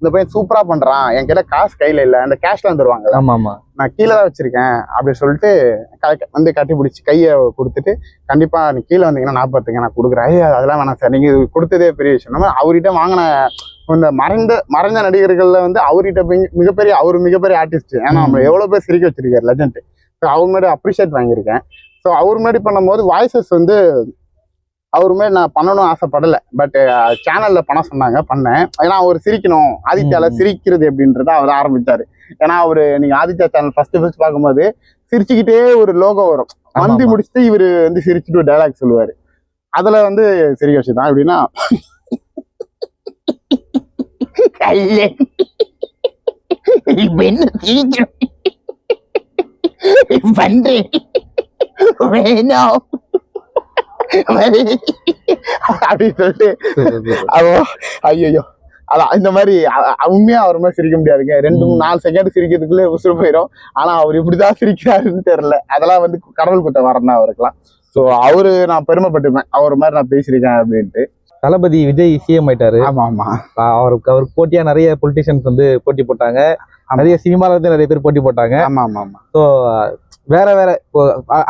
இந்த பையன் சூப்பரா பண்றான், என் கையில காசு கையில இல்ல, அந்த கேஷ்ல வந்துருவாங்க, நான் கீழே தான் வச்சிருக்கேன் அப்படின்னு சொல்லிட்டு வந்து கட்டி பிடிச்சி கையை கொடுத்துட்டு, கண்டிப்பா நீ கீழே வந்தீங்கன்னா 40 நான் கொடுக்குறேன். அதெல்லாம் வேணாம் சார், நீங்க கொடுத்ததே பெரிய விஷயம். நம்ம அவர்கிட்ட வாங்கின இந்த மறைஞ்ச நடிகர்கள்ல வந்து அவர்கிட்ட மிகப்பெரிய ஆர்டிஸ்ட். ஏன்னா நம்ம எவ்வளவு பேர் சிரிக்க வச்சிருக்காரு, லெஜண்ட். அவர் மாதிரி அப்ரிஷியேட் வாங்கியிருக்கேன். ஸோ அவர் மாதிரி பண்ணும்போது வாய்ஸஸ் வந்து அவர் மாதிரி நான் பண்ணணும்னு ஆசைப்படலை. பட் சேனல்ல பண்ண சொன்னாங்க, பண்ணேன். ஏன்னா அவர் சிரிக்கணும், ஆதித்யால சிரிக்கிறது அப்படின்றத அவர் ஆரம்பிச்சாரு. ஏன்னா அவரு நீங்க ஆதித்யா சேனல் ஃபர்ஸ்ட் பார்க்கும்போது சிரிச்சுக்கிட்டே ஒரு லோகோ வரும், வந்தி முடிச்சுட்டு இவரு வந்து சிரிச்சுட்டு ஒரு டைலாக் சொல்லுவாரு. அதுல வந்து சிரிக்க வச்சுதான் எப்படின்னா வேணும் அப்படின்னு சொல்லிட்டு ஐயோ அதான் இந்த மாதிரி உண்மையா அவர் மாதிரி சிரிக்க முடியாதுங்க. 2-4 செகண்ட் சிரிக்கிறதுக்குள்ளே உசுறு போயிடும். ஆனா அவர் இப்படிதான் சிரிக்கிறாருன்னு தெரியல. அதெல்லாம் வந்து கடவுள் கூட்ட வரணும் அவருக்குலாம். ஸோ அவரு நான் பெருமைப்பட்டுப்பேன், அவர் மாதிரி நான் பேசியிருக்கேன் அப்படின்ட்டு. தளபதி விஜய் சிஎம் ஆயிட்டாரு. ஆமா ஆமா, அவருக்கு போட்டியா நிறைய பொலிட்டிஷியன்ஸ் வந்து போட்டி போட்டாங்க, நிறைய சினிமால இருந்து நிறைய பேர் போட்டி போட்டாங்க. ஆமா ஆமா ஆமா. ஸோ வேற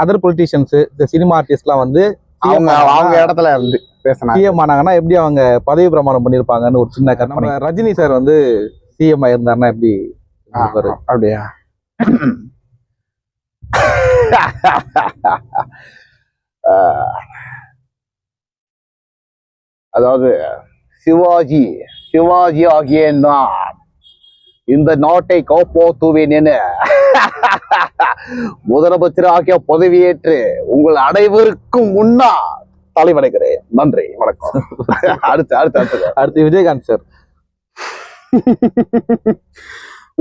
அதர் பொலிட்டிஷியன்ஸ், இந்த சினிமா ஆர்டிஸ்ட்லாம் வந்து அவங்க இடத்துல இருந்து பேசினாங்க. சிஎம் ஆனாங்கன்னா எப்படி அவங்க பதவி பிரமாணம் பண்ணிருப்பாங்கன்னு ஒரு சின்ன கற்பனை. ரஜினி சார் வந்து சிஎம் ஆயிருந்தாருன்னா எப்படி? அப்படியா? அதாவது சிவாஜி ஆகிய நான் இந்த நாட்டை காப்பாற்றுவேன் என முதலமைச்சராகிய பதவியேற்று உங்கள் அனைவருக்கும் முன்னால் தலைவணங்குகிறேன். நன்றி, வணக்கம். அடுத்து விஜயகாந்த் சார்.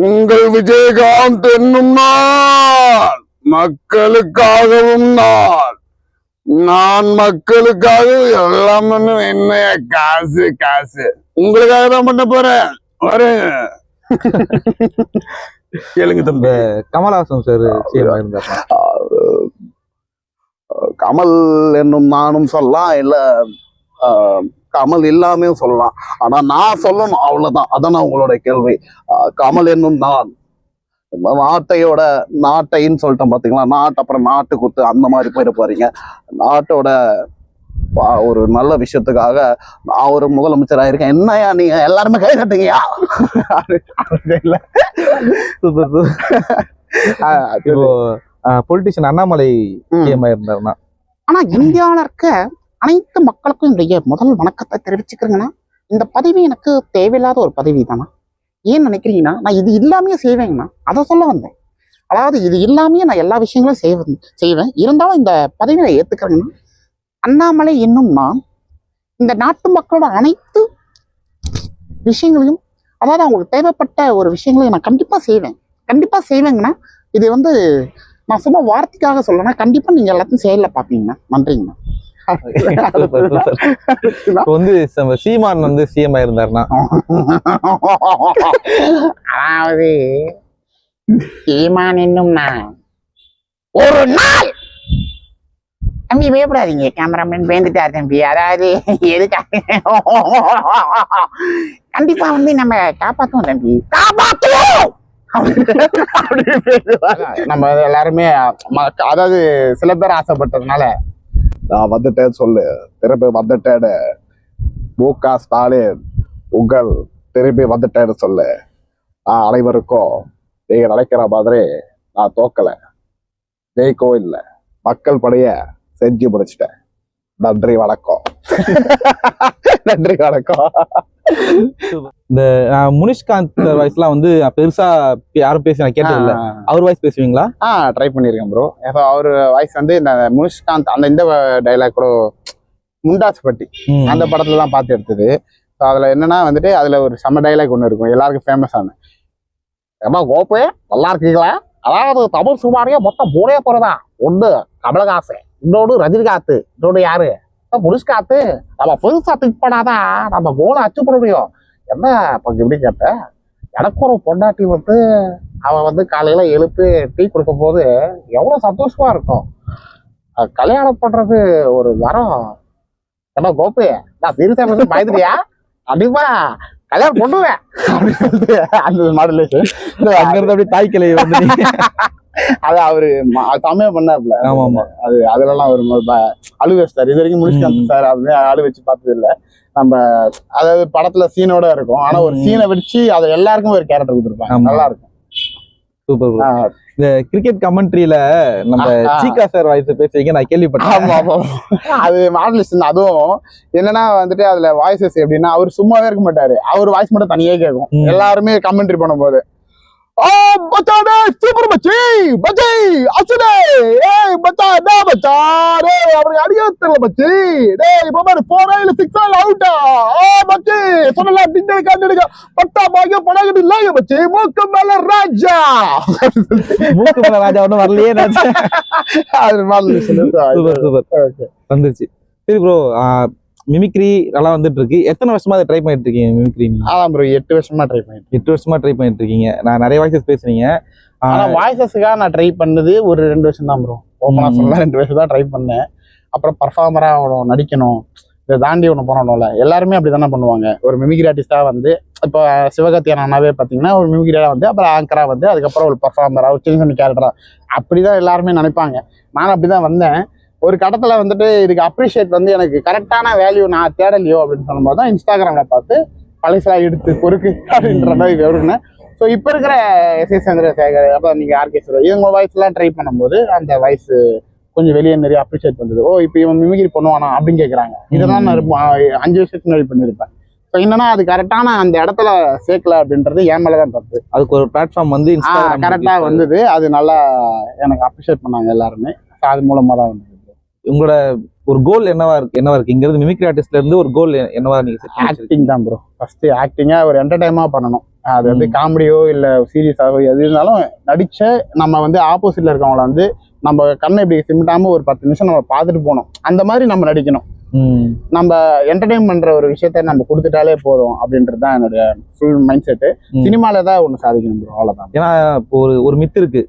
உங்கள் விஜயகாந்த் என்னும் நான் மக்களுக்காகவும் நான் நான் மக்களுக்காக எல்லாமே என்ன காசு காசு உங்களுக்காக தான் பண்ண போறேன் கேளுங்க தம்பி. கமலஹாசன் சார் சிஎம் இருந்தாருன்னா கமல் என்னும் நானும் சொல்லலாம் இல்ல கமல் இல்லாமே சொல்லலாம். ஆனா நான் சொல்லணும் அவ்வளவுதான். அதான உங்களோட கேள்வி. கமல் என்னும் நான் நாட்டைன்னு சொல்லிட்டேன் பாத்தீங்களா. நாட்டு அப்புறம் நாட்டு குத்து அந்த மாதிரி போயிட போறீங்க. நாட்டோட ஒரு நல்ல விஷயத்துக்காக நான் ஒரு முதலமைச்சர் ஆயிருக்கேன். என்னையா நீங்க எல்லாருமே கை தட்டுங்கயா. பொலிட்டிஷியன் அண்ணாமலை சிஎம் இருந்தாருன்னா ஆனா இந்தியாவில இருக்க அனைத்து மக்களுக்கும் என்னுடைய முதல் வணக்கத்தை தெரிவிச்சுக்கிறேங்கன்னா, இந்த பதவி எனக்கு தேவையில்லாத ஒரு பதவி தானா. ஏன் நினைக்கிறீங்கன்னா, நான் இது இல்லாமையே செய்வேங்கண்ணா, அதை சொல்ல வந்தேன். அதாவது இது இல்லாமையே நான் எல்லா விஷயங்களும் செய்வேன். இருந்தாலும் இந்த பதவியை ஏத்துக்கிறேங்கன்னா, அண்ணாமலை என்னும் நான் இந்த நாட்டு மக்களோட அனைத்து விஷயங்களையும், அதாவது அவங்களுக்கு தேவைப்பட்ட ஒரு விஷயங்களையும் நான் கண்டிப்பா செய்வேங்கண்ணா. இது வந்து நான் சும்மா வார்த்தைக்காக சொல்லனா, கண்டிப்பா நீங்க எல்லாத்தையும் செயல்ல பாப்பீங்கண்ணா. நன்றிங்கண்ணா. வந்து சீமான் வந்து சிஎம் இருந்தாருன்னா, அதாவது சீமான் என்னும் நான் ஒரு நாள் தம்பி பயப்படாதீங்க, கேமராமேன் வேந்துட்டார் தம்பி. அதாவது எதுக்காக கண்டிப்பா வந்து நம்ம காப்பாத்துவோம் தம்பி, காப்பாத்துவோம். நம்ம எல்லாருமே அதாவது சில பேர் ஆசைப்பட்டதுனால நான் வந்துட்டேன்னு சொல்லு. திருப்பி வந்துட்டேன்னு மு.க. ஸ்டாலின் உங்கள் திருப்பி வந்துட்டேன்னு சொல்லு. அனைவருக்கும் நீங்க நினைக்கிற மாதிரி நான் தோக்கல, ஜெயிக்கவும் இல்லை. மக்கள் படைய செஞ்சு முடிச்சிட்டேன். நன்றி வணக்கம். நன்றி வணக்கம். இந்த முனிஷ்காந்த் வாய்ஸ் எல்லாம் வந்து பெருசா யாரும் பேசி நான் கேட்டது இல்ல. அவர் வாய்ஸ் பேசுவீங்களா? ட்ரை பண்ணிருக்கேன் ப்ரோ. அவர் வாய்ஸ் வந்து இந்த முனிஷ்காந்த் அந்த இந்த டைலாக் கூட முண்டாஸ் பட்டி அந்த படத்துல தான் பார்த்து எடுத்தது. அதுல என்னன்னா வந்துட்டு அதுல ஒரு செம்ம டைலாக் ஒண்ணு இருக்கும், எல்லாருக்கும் ஃபேமஸ் ஆன. ஏமா கோப்பு நல்லா இருக்கீங்களா? அதாவது தமிழ் சுமாரியா மொத்தம் போனே போறதா. ஒண்ணு கமலஹாசன், இன்னொன்னு ரஜினிகாந்த், இன்னொன்னு யாரு முனிஷ்காந்த். நம்ம புதுசா திங்க் பண்ணாதான் நம்ம கோலை அச்சு பண்ண முடியும். என்ன இப்ப இப்படி கேட்ட, எனக்கு ஒரு பொண்டாட்டி வந்து அவன் வந்து காலையில எழுப்பி டீ கொடுக்கும் போது எவ்வளவு சந்தோஷமா இருக்கும். கல்யாணம் பண்றது ஒரு வரம். என்ன கோப்பு, நான் சீரியஸா பேச பயந்துட்டியா? கண்டிப்பா கல்யாணம் பண்ணுவேன் அப்படின்னு சொல்லிட்டு அந்த மாடுலேஷன் அங்கிருந்து அப்படியே தாய்க்கிளை வந்து அது அவரு சமயம் பண்ணாப்ல. ஆமா ஆமா, அது அதுலலாம் ஒரு அழு வச்சார். இது வரைக்கும் முனிஷ்காந்த் சார் அப்படின்னு அழு வச்சு பார்த்தது இல்லை நம்ம. அதாவது படத்துல சீனோட இருக்கும், ஆனா ஒரு சீனை வச்சு அதை எல்லாருக்கும் ஒரு கேரக்டர் கொடுத்துருப்பாங்க. நல்லா இருக்கும். சூப்பர். இந்த கிரிக்கெட் கமெண்ட்ரியில நம்ம சீகா சார் வாய்ஸ் பேசுறீங்க நான் கேள்விப்பட்டேன். அது மாடலிஸ்ட். அதுவும் என்னன்னா வந்துட்டு அதுல வாய்ஸஸ் எப்படின்னா, அவர் சும்மாவே இருக்க மாட்டாரு, அவர் வாய்ஸ் மட்டும் தனியே கேட்கும். எல்லாருமே கமெண்ட்ரி பண்ணும்போது சூப்பர் மச்சி மச்சி அசுடே ஏய் மச்சா என்ன மச்சா டேய் அவருக்கு அடிக்க தெரியல மச்சி டேய் இப்ப பாரு 4 இல்ல 6 ஆல் அவுட்டா மச்சி சொன்னல டிண்டே காண்டிடுங்க பட்டா பாக்க படகடி இல்லங்க மச்சி மூக்கு மேல ராஜா ஒன்னும் வரலையே. அது மாதிரி சூப்பர் வந்துருச்சு. சரி ப்ரோ, மிமிக்ரி நல்லா வந்துட்டு இருக்கு. எத்தனை வருஷமா அதை ட்ரை பண்ணிட்டு இருக்கீங்க மிமிக்ரி? அதான் ப்ரோ 8 வருஷமா ட்ரை பண்ணிட்டு 8 வருஷமா ட்ரை பண்ணிட்டு இருக்கீங்க. நான் நிறைய வாய்ஸஸ் பேசுறீங்க. ஆனா வாய்ஸஸ்க்காக நான் ட்ரை பண்ணது ஒரு 2 வருஷம் தான் ப்ரோ. ஓப்பனா சொல்ல 2 வருஷம் தான் ட்ரை பண்ணேன். அப்புறம் பர்ஃபார்மரா நடிக்கணும், இதை தாண்டி ஒன்று பண்ணணும்ல. எல்லாருமே அப்படி தானே பண்ணுவாங்க. ஒரு மிமிக்ரி ஆர்டிஸ்டா வந்து இப்போ சிவகார்த்திகேயன் அண்ணாவே பார்த்தீங்கன்னா ஒரு மிமிக்ரியா வந்து, அப்புறம் ஆங்கரா வந்து, அதுக்கப்புறம் ஒரு பர்ஃபார்மரா ஒரு சின்ன சின்ன கேரக்டரா அப்படிதான் எல்லாருமே நினைப்பாங்க. நானும் அப்படிதான் வந்தேன். ஒரு கட்டத்துல வந்துட்டு இதுக்கு அப்ரிஷியேட் வந்து எனக்கு கரெக்டான வேல்யூ நான் தேடலையோ அப்படின்னு சொல்லும்போது தான் இன்ஸ்டாகிராம்ல பார்த்து பழசெல்லாம் எடுத்து பொறுக்கு அப்படின்ற மாதிரி வருனேன். ஸோ இப்போ இருக்கிற எஸ்.ஏ. சந்திரசேகர், அப்போ நீங்க ஆர்கே இவங்க வாய்ஸ் எல்லாம் ட்ரை பண்ணும்போது அந்த வாய்ஸ் கொஞ்சம் வெளியே நிறைய அப்ரிஷியேட் பண்ணுது. ஓ இப்போ இவன் மிமிக்ரி பண்ணுவானா அப்படின்னு கேட்குறாங்க. இதெல்லாம் நான் 5 வருஷத்துக்கு முன்னாடி பண்ணியிருப்பேன். ஸோ என்னன்னா அது கரெக்டான அந்த இடத்துல சேர்க்கல அப்படின்றது என் மேலதான் தப்பு. அதுக்கு ஒரு பிளாட்ஃபார்ம் வந்து கரெக்டா வந்தது. அது நல்லா எனக்கு அப்ரிஷியேட் பண்ணாங்க எல்லாருமே. அது மூலமா தான் வந்தது. உங்களோட ஒரு கோல் என்னவா இருக்கு இங்கிறது மிமிக்ரி ஆர்டிஸ்ட்ல இருந்து ஒரு கோல் என்னவா நீங்க? ஆக்டிங் தான் ப்ரோ. ஃபர்ஸ்ட் ஆக்டிங்கா ஒரு என்டர்டைமா பண்ணணும். அது வந்து காமெடியோ இல்ல சீரியஸாவோ எது இருந்தாலும் நடிச்ச நம்ம வந்து ஆப்போசிட்ல இருக்கவங்கள வந்து நம்ம கண்ணை இப்படி சிமிட்டாம ஒரு 10 நிமிஷம் நம்ம பார்த்துட்டு போனோம், அந்த மாதிரி நம்ம நடிக்கணும். நம்ம என்டர்டைன் பண்ற ஒரு விஷயத்த நம்ம கொடுத்துட்டாலே போதும் அப்படின்றது தான் என்னுடைய ஃபுல் மைண்ட் செட்டு. சினிமால தான் ஒண்ணு சாதிக்கணும் ப்ரோ, அவ்வளவுதான். ஏன்னா இப்போ ஒரு மித்து இருக்கு,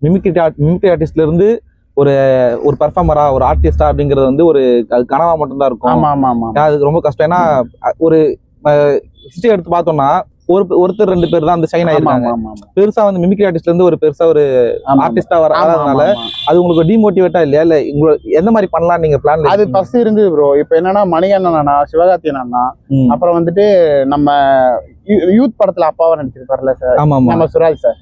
மிமிக்ரி ஆர்டிஸ்ட்ல இருந்து ஒரு பெர்ஃபார்மரா ஒரு ஆர்டிஸ்டா அப்படிங்கிறது வந்து ஒரு கனவா மட்டும்தான் இருக்கும். ஆமா ஆமா ஆமா, அது ரொம்ப கஷ்டம். ஏன்னா ஒரு ஹிஸ்டரி எடுத்து பார்த்தோம்னா ஒருத்தர் 2 பேர் தான் அந்த ஷைன் ஆயிருக்காங்க. பெருசா வந்து மிமிக்ரி ஆர்டிஸ்ட்ல இருந்து ஒரு பெருசா ஒரு ஆர்டிஸ்டா வராதனால அது உங்களுக்கு டிமோட்டிவேட்டா இல்லையா? இல்ல உங்களுக்கு எந்த மாதிரி பண்ணலாம் நீங்க பிளான்? அது ஃபர்ஸ்ட் இருந்தது ப்ரோ. இப்போ என்னன்னா மணிகண்டன் அண்ணா, சிவகார்த்திகேயன் அண்ணா, அப்புறம் வந்துட்டு நம்ம யூத் படத்துல அப்பாவை நடிச்சிருப்பாருல்ல சார், நம்ம சுராஜ் சார்,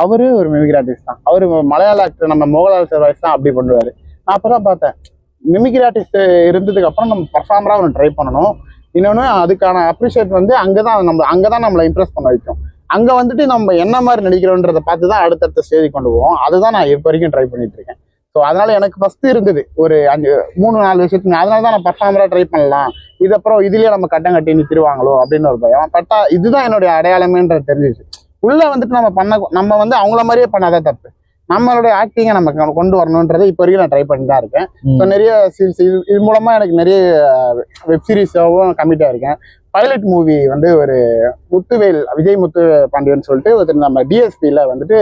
அவரு ஒரு மிமிக்ரி ஆர்டிஸ்ட் தான். அவரு மலையாள ஆக்டர் நம்ம மோகன்லால் சார் வாய்ஸ் தான் அப்படி பண்ணுவாரு. நான் அப்பதான் பார்த்தேன் மிமிக்ரி ஆர்டிஸ்ட் இருந்ததுக்கு அப்புறம் நம்ம பர்ஃபார்மரா ஒன்று ட்ரை பண்ணணும். இன்னொன்று அதுக்கான அப்ரிஷியேட் வந்து அங்கதான் நம்மளை இம்ப்ரெஸ் பண்ண வைக்கும். அங்க வந்துட்டு நம்ம என்ன மாதிரி நடிக்கிறோன்றதை பார்த்து தான் அடுத்தடுத்த ஸ்டேஜ் கொண்டு போவோம். அதுதான் நான் இப்போ வரைக்கும் ட்ரை பண்ணிட்டு இருக்கேன். ஸோ அதனால எனக்கு ஃபர்ஸ்ட் இருந்தது ஒரு 3-4 விஷயத்துக்கு. அதனால தான் நான் பர்ஃபார்மரா ட்ரை பண்ணலாம், இது அப்புறம் இதுலயே நம்ம கட்டம் கட்டி நிறுத்திடுவாங்களோ அப்படின்னு ஒரு பயம். பட்டா இதுதான் என்னுடைய அடையாளமேன்றது தெரிஞ்சிச்சு. உள்ள வந்துட்டு நம்ம வந்து அவங்கள மாதிரியே பண்ணாதான் தப்பு. நம்மளுடைய ஆக்டிங்கை நம்ம கொண்டு வரணுன்றதை இப்போ வரைக்கும் நான் ட்ரை பண்ணி தான் இருக்கேன். ஸோ நிறைய இது மூலமா எனக்கு நிறைய வெப் சீரிஸாகவும் கமிட்டாக இருக்கேன். பைலட் மூவி வந்து ஒரு முத்துவேல், விஜய் முத்து பாண்டியன் சொல்லிட்டு ஒருத்தர் நம்ம டிஎஸ்பியில் வந்துட்டு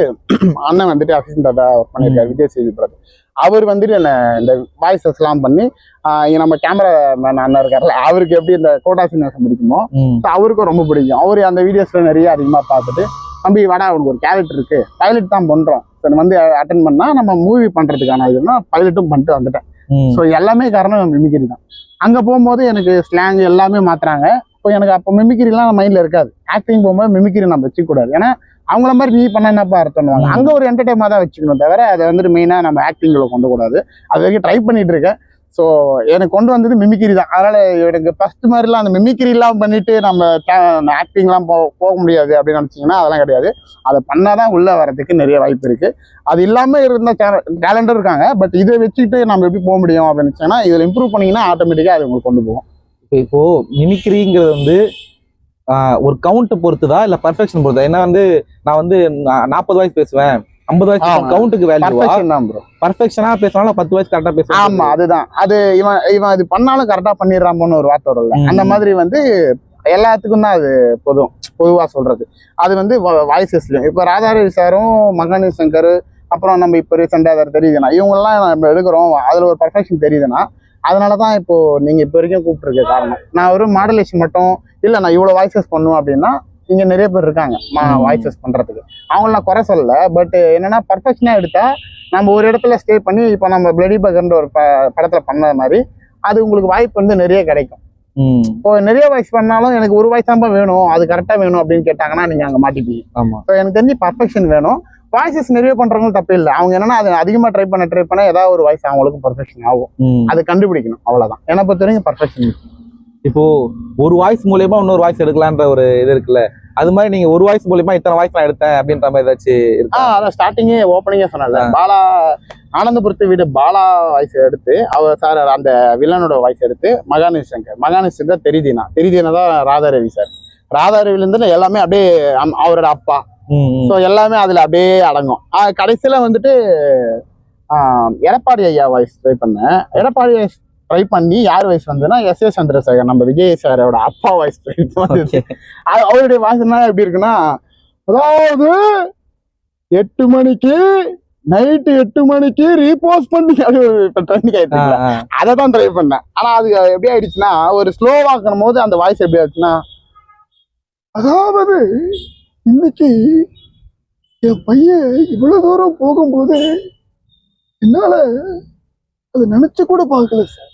அண்ணன் வந்துட்டு அசிஸ்டண்டா ஒர்க் பண்ணியிருக்காரு விஜய் சேது பிரதர். அவர் வந்துட்டு என்ன இந்த வாய்ஸஸ்லாம் பண்ணி நம்ம கேமரா மேன் அண்ணன் இருக்காருல்ல, அவருக்கு எப்படி இந்த கோட்டா சீனிவாசன் பிடிக்குமோ அவருக்கும் ரொம்ப பிடிக்கும். அவரு அந்த வீடியோஸ்ல நிறைய அதிகமாக பார்த்துட்டு, தம்பி வாடா அவனுக்கு ஒரு கேரக்டர் இருக்கு, பைலட் தான் பண்றோம், வந்து அட்டன் பண்ணா நம்ம மூவி பண்றதுக்கான இதுன்னா பைலட்டும் பண்ணிட்டு வந்துட்டேன். ஸோ எல்லாமே காரணம் மிமிக்ரி தான். அங்க போகும்போது எனக்கு ஸ்லாங் எல்லாமே மாத்துறாங்க. இப்போ எனக்கு அப்போ மிமிக்ரிலாம் மைண்ட்ல இருக்காது. ஆக்டிங் போகும்போது மிமிக்ரி நம்ம வச்சுக்கூடாது, ஏன்னா அவங்கள மாதிரி நீ பண்ண என்னப்பா அர்த்தம்வாங்க. அங்க ஒரு என்டர்டைன்மெண்ட் தான் வச்சுக்கணும் தவிர அதை வந்துட்டு மெயினா நம்ம ஆக்டிங்ல கொண்டு கூடாது. அது வரைக்கும் ட்ரை பண்ணிட்டு இருக்கேன். ஸோ எனக்கு கொண்டு வந்தது மிமிக்ரி தான். அதனால எனக்கு ஃபர்ஸ்ட் மாதிரிலாம் அந்த மிமிக்ரிலாம் பண்ணிட்டு நம்ம ஆக்டிங்லாம் போக முடியாது அப்படின்னு நினச்சிங்கன்னா அதெல்லாம் கிடையாது. அதை பண்ணாதான் உள்ள வரதுக்கு நிறைய வாய்ப்பு இருக்கு. அது இல்லாமல் இருந்த டேலண்டும் இருக்காங்க. பட் இதை வச்சுக்கிட்டு நம்ம எப்படி போக முடியும் அப்படின்னு நினச்சோன்னா இதில் இம்ப்ரூவ் பண்ணிங்கன்னா ஆட்டோமேட்டிக்காக அது உங்களுக்கு கொண்டு போகும். இப்போ மிமிக்ரிங்கிறது வந்து ஒரு கவுண்ட் பொறுத்துதா இல்ல பர்ஃபெக்ஷன் பொறுத்தா? ஏன்னா வந்து நான் வந்து 40 வயசு பேசுவேன், 50 வயசு கவுண்ட்டுக்கு வேல்யூவா? பர்ஃபெக்ஷனா பேசினாலும் 10 வயசு கரெக்டா பேசுவேன். ஆமா, அதுதான். அது இவன் இது பண்ணாலும் கரெக்டா பண்ணிடுறாமோன்னு ஒரு வார்த்தை வரல. அந்த மாதிரி வந்து எல்லாத்துக்கும் தான் அது பொதுவா சொல்றது. அது வந்து வாய்ஸஸ்லயும் இப்போ ராதாரவி சாரும் மகானி சங்கர், அப்புறம் நம்ம இப்போ ரீசெண்டா தெரியுதுன்னா இவங்கெல்லாம் நம்ம எடுக்கிறோம், அதுல ஒரு பர்ஃபெக்ஷன் தெரியுதுன்னா அதனாலதான் இப்போ நீங்க இப்போ வரைக்கும் கூப்பிட்டுருக்க காரணம். நான் ஒரு மாடலேஷன் மட்டும் இல்ல, நான் இவ்வளவு வாய்ஸஸ் பண்ணுவேன் அப்படின்னா இங்க நிறைய பேர் இருக்காங்க வாய்ஸஸ் பண்றதுக்கு, அவங்கள நான் குறை சொல்லல. பட் என்னன்னா பர்ஃபெக்ஷனா எடுத்தா நம்ம ஒரு இடத்துல ஸ்டே பண்ணி இப்போ நம்ம பிளடி பகர்ன்ற ஒரு படத்துல பண்ண மாதிரி அது உங்களுக்கு வாய்ப்பு வந்து நிறைய கிடைக்கும். இப்போ நிறைய வாய்ஸ் பண்ணாலும் எனக்கு ஒரு வாய்ஸ் தான் வேணும், அது கரெக்டா வேணும் அப்படின்னு கேட்டாங்கன்னா நீங்க அங்க மாட்டிப்பீங்க. ஸோ எனக்கு தெரிஞ்சு பர்ஃபெக்ஷன் வேணும். வாய்ஸஸ் நிறைய பண்றவங்களும் தப்பு இல்லை. அவங்க என்னன்னா அது அதிகமா ட்ரை பண்ண ஏதாவது ஒரு வாய்ஸ் அவங்களுக்கு பர்ஃபெக்ஷன் ஆகும், அது கண்டுபிடிக்கணும், அவ்வளவுதான். என்னை பொறுத்த வரைக்கும் பர்ஃபெக்ஷன். இப்போ ஒரு வாய்ஸ் மூலியமா இன்னொரு வாய்ஸ் எடுக்கலான்ற ஒரு இது இருக்குல்ல, அது மாதிரி நீங்க ஒரு வாய்ஸ் மூலியமா இத்தனை வாய்ஸ் நான் எடுத்தேன் அப்படின்ற மாதிரி ஏதாச்சும் இருக்கா? அதான் ஸ்டார்டிங்கே ஓப்பனிங்கே சொன்னல, பாலா ஆனந்தபுரத்து வீடு பாலா வாய்ஸ் எடுத்து அவர் சார் அந்த வில்லனோட வாய்ஸ் எடுத்து மகானி சங்கர் தெரியுதுனா தான் ராதாரவி சார். ராதாரவில இருந்து எல்லாமே அப்படியே அவரோட அப்பா, ஸோ எல்லாமே அதுல அப்படியே அடங்கும். கடைசியில வந்துட்டு எடப்பாடி ஐயா வாய்ஸ் ட்ரை பண்ணேன். எடப்பாடி வாய்ஸ் ட்ரை பண்ணி யார் வாய்ஸ் வந்ததுன்னா எஸ் சந்திரசேகர், நம்ம விஜய் சாரோட அப்பா வாய்ஸ் வந்து அவருடைய வாய்ஸ் என்ன எப்படி இருக்குன்னா, அதாவது 8 மணிக்கு நைட்டு 8 மணிக்கு ரீபோஸ்ட் பண்ணி ட்ரெண்டிங் ஆயிட்டு அதை தான் ட்ரை பண்ணேன். ஆனா அது எப்படி ஆயிடுச்சுன்னா ஒரு ஸ்லோவாக்கணும் போது அந்த வாய்ஸ் எப்படி ஆயிடுச்சுன்னா, அதாவது இன்னைக்கு என் பையன் இவ்வளவு தூரம் போகும்போது என்னால அது நினைச்சு கூட பார்க்கல சார்.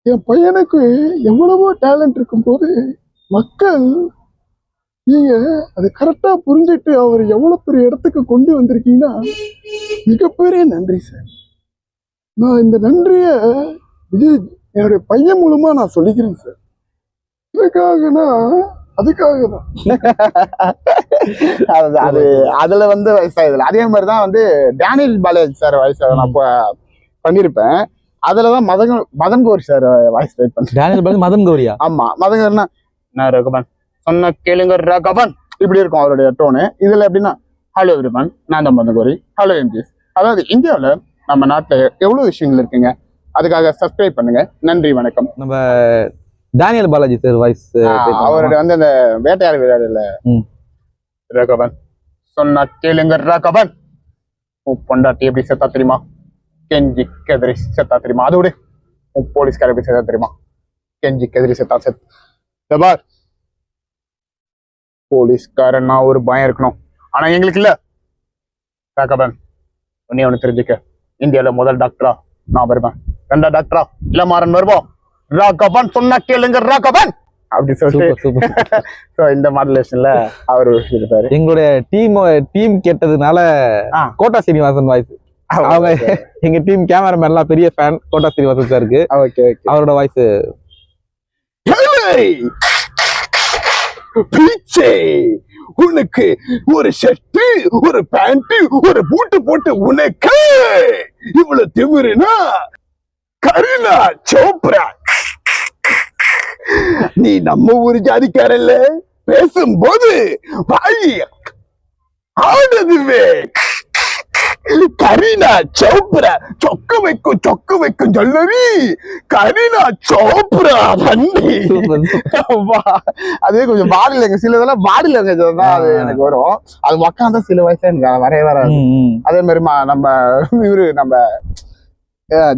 என் பையனுக்கு எவ்வளவோ டேலண்ட் இருக்கும்போது மக்கள் நீங்க அது கரெக்டா புரிஞ்சுட்டு அவர் எவ்வளவு பெரிய இடத்துக்கு கொண்டு வந்திருக்கீங்கன்னா மிகப்பெரிய நன்றி சார். நான் இந்த நன்றிய என்னுடைய பையன் மூலமா நான் சொல்லிக்கிறேன் சார். அதுக்காக தான் அது அதுல வந்து வயசாகுதுல. அதே மாதிரிதான் வந்து டேனியல் பாலாஜி சார் வயசு நான் பண்ணிருப்பேன். அதுலதான் Madan Gowri sir voice try பண்ணேன். மதன் கௌரியா? ஆமா, மதன் கௌரினா நான் ரகுபன் சொன்ன கேளுங்க ரகுபன் இப்படி இருக்கும் அவருடைய டோனு. இதுல எப்படின்னா ஹலோ எவ்ரிவன், நான் தான் மதன் கௌரி, ஹலோ எம்ஜிஎஸ், அதாவது இந்தியாவில் நம்ம நாட்டில் எவ்வளவு விஷயங்கள் இருக்குங்க. அதுக்காக சப்ஸ்கிரைப் பண்ணுங்க. நன்றி, வணக்கம். நம்ம டேனியல் பாலாஜி சார் வாய்ஸ் அவருடைய வந்து அந்த வேட்டையாடு விளையாடுல ரகவன் சொன்னா கேளுங்க ரகவன், உன் பொண்டாட்டி எப்படி செத்தா தெரியுமா? கெஞ்சி கெதிரி செத்தா தெரியுமா? அது விடு, உன் போலீஸ்கார எப்படி செத்தா தெரியுமா? கெஞ்சி கெதிரி செத்தா பார். போலீஸ்காரன்னா ஒரு பயம் இருக்கணும், ஆனா எங்களுக்கு இல்ல. ரகவன், உன்னை ஒண்ணு தெரிஞ்சுக்க, இந்தியால முதல் டாக்டரா நான் வருவேன், 2ஆம் டாக்டரா இளமாறன் வருவோம். ராகவன் சொன்னா கேளுங்க ராகவன் அப்படி சொல்லிட்டு இந்த மாடுலேஷன்ல அவரு இருப்பாரு. எங்களுடைய டீம் கேட்டதுனால கோட்டா சீனிவாசன் வாய்ஸ், அவங்க எங்க டீம் கேமராமேன் எல்லாம் பெரிய ஃபேன் கோட்டா சீனிவாசன் சாருக்கு. அவரோட வாய்ஸ், உனக்கு ஒரு ஷர்ட் ஒரு பேண்ட் ஒரு பூட்டு போட்டு உனக்கு இவ்வளவு திமிருனா கருணா சோப்ரா, நீ நம்ம ஊர் ஜாதிக்காரல்ல, பேசும்போது வாய் ஆடுதுவே. கரீனா சோப்ரா சொக்கு வைக்கும் சொல்லவி கரீனா சோப்ரா நன்றி. அதே கொஞ்சம் பாடி லாங்குவேஜ், சில இதெல்லாம் பாடி லாங்குவேஜ் தான் அது எனக்கு வரும். அது உக்காந்தா சில வயசுல எனக்கு வரவே வராது. அதே மாதிரி நம்ம இவரு நம்ம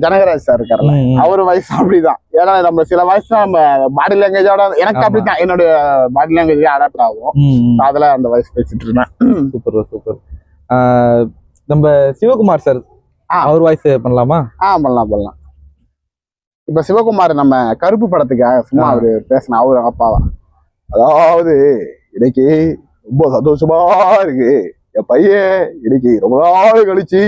ஜனகராஜ் சார் இருக்காருல்ல, அவரு வயசு அப்படிதான். ஏன்னா நம்ம சில வயசு நம்ம பாடி லாங்குவேஜோட எனக்கு அப்படித்தான் என்னுடைய பாடி லாங்குவேஜ் அடாப்ட் ஆகும். அதுல அந்த வயசு பேசிட்டு இருந்தேன். சூப்பர். நம்ம சிவகுமார் சார் அவர் வாய்ஸ் பண்ணலாமா? பண்ணலாம். இப்ப சிவகுமார் நம்ம கருப்பு படத்துக்காக சும்மா அவரு பேசின அவரு அப்பாவா, அதாவது இன்னைக்கு ரொம்ப சந்தோஷமா இருக்கு, என் பையன் இன்னைக்கு ரொம்ப நாள் கழிச்சு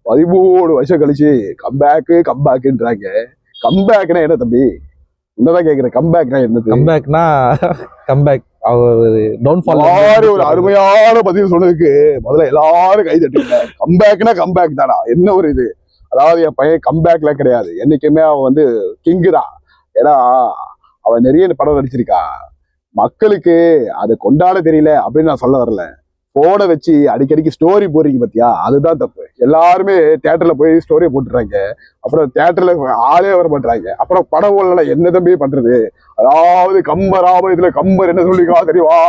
13 வருஷம் கழிச்சு கம்பேக்குன்றாங்க. கம்பேக்னா என்ன தம்பி? உன்னதான் கேக்குறேன், கம்பேக்னா என்னது? கம்பேக் ஒரு அருமையான பதிவு சொன்னதுக்கு முதல்ல எல்லாரும் கை தட்டுங்க. கம்பேக் தானா? என்ன ஒரு இது. அதாவது என் பையன் கம்பேக்ல கிடையாது, என்னைக்குமே அவன் வந்து கிங்கு தான். ஏன்னா அவன் நிறைய படம் நடிச்சிருக்கா. மக்களுக்கு அதை கொண்டாட தெரியல அப்படின்னு நான் சொல்ல வரல. போனை வச்சு அடிக்கடிக்கு ஸ்டோரி போடுறீங்க பாத்தியா, அதுதான் தப்பு. எல்லாருமே தியேட்டர்ல போய் ஸ்டோரி போட்டுறாங்க, அப்புறம் தியேட்டர்ல ஆளே வர மாட்டாங்க. அப்புறம் படம் ஓடல என்ன தம்பி பண்றது? அதாவது கம்பராம இதுல கம்பர் என்ன சொல்லிக்கா தெரியுமா?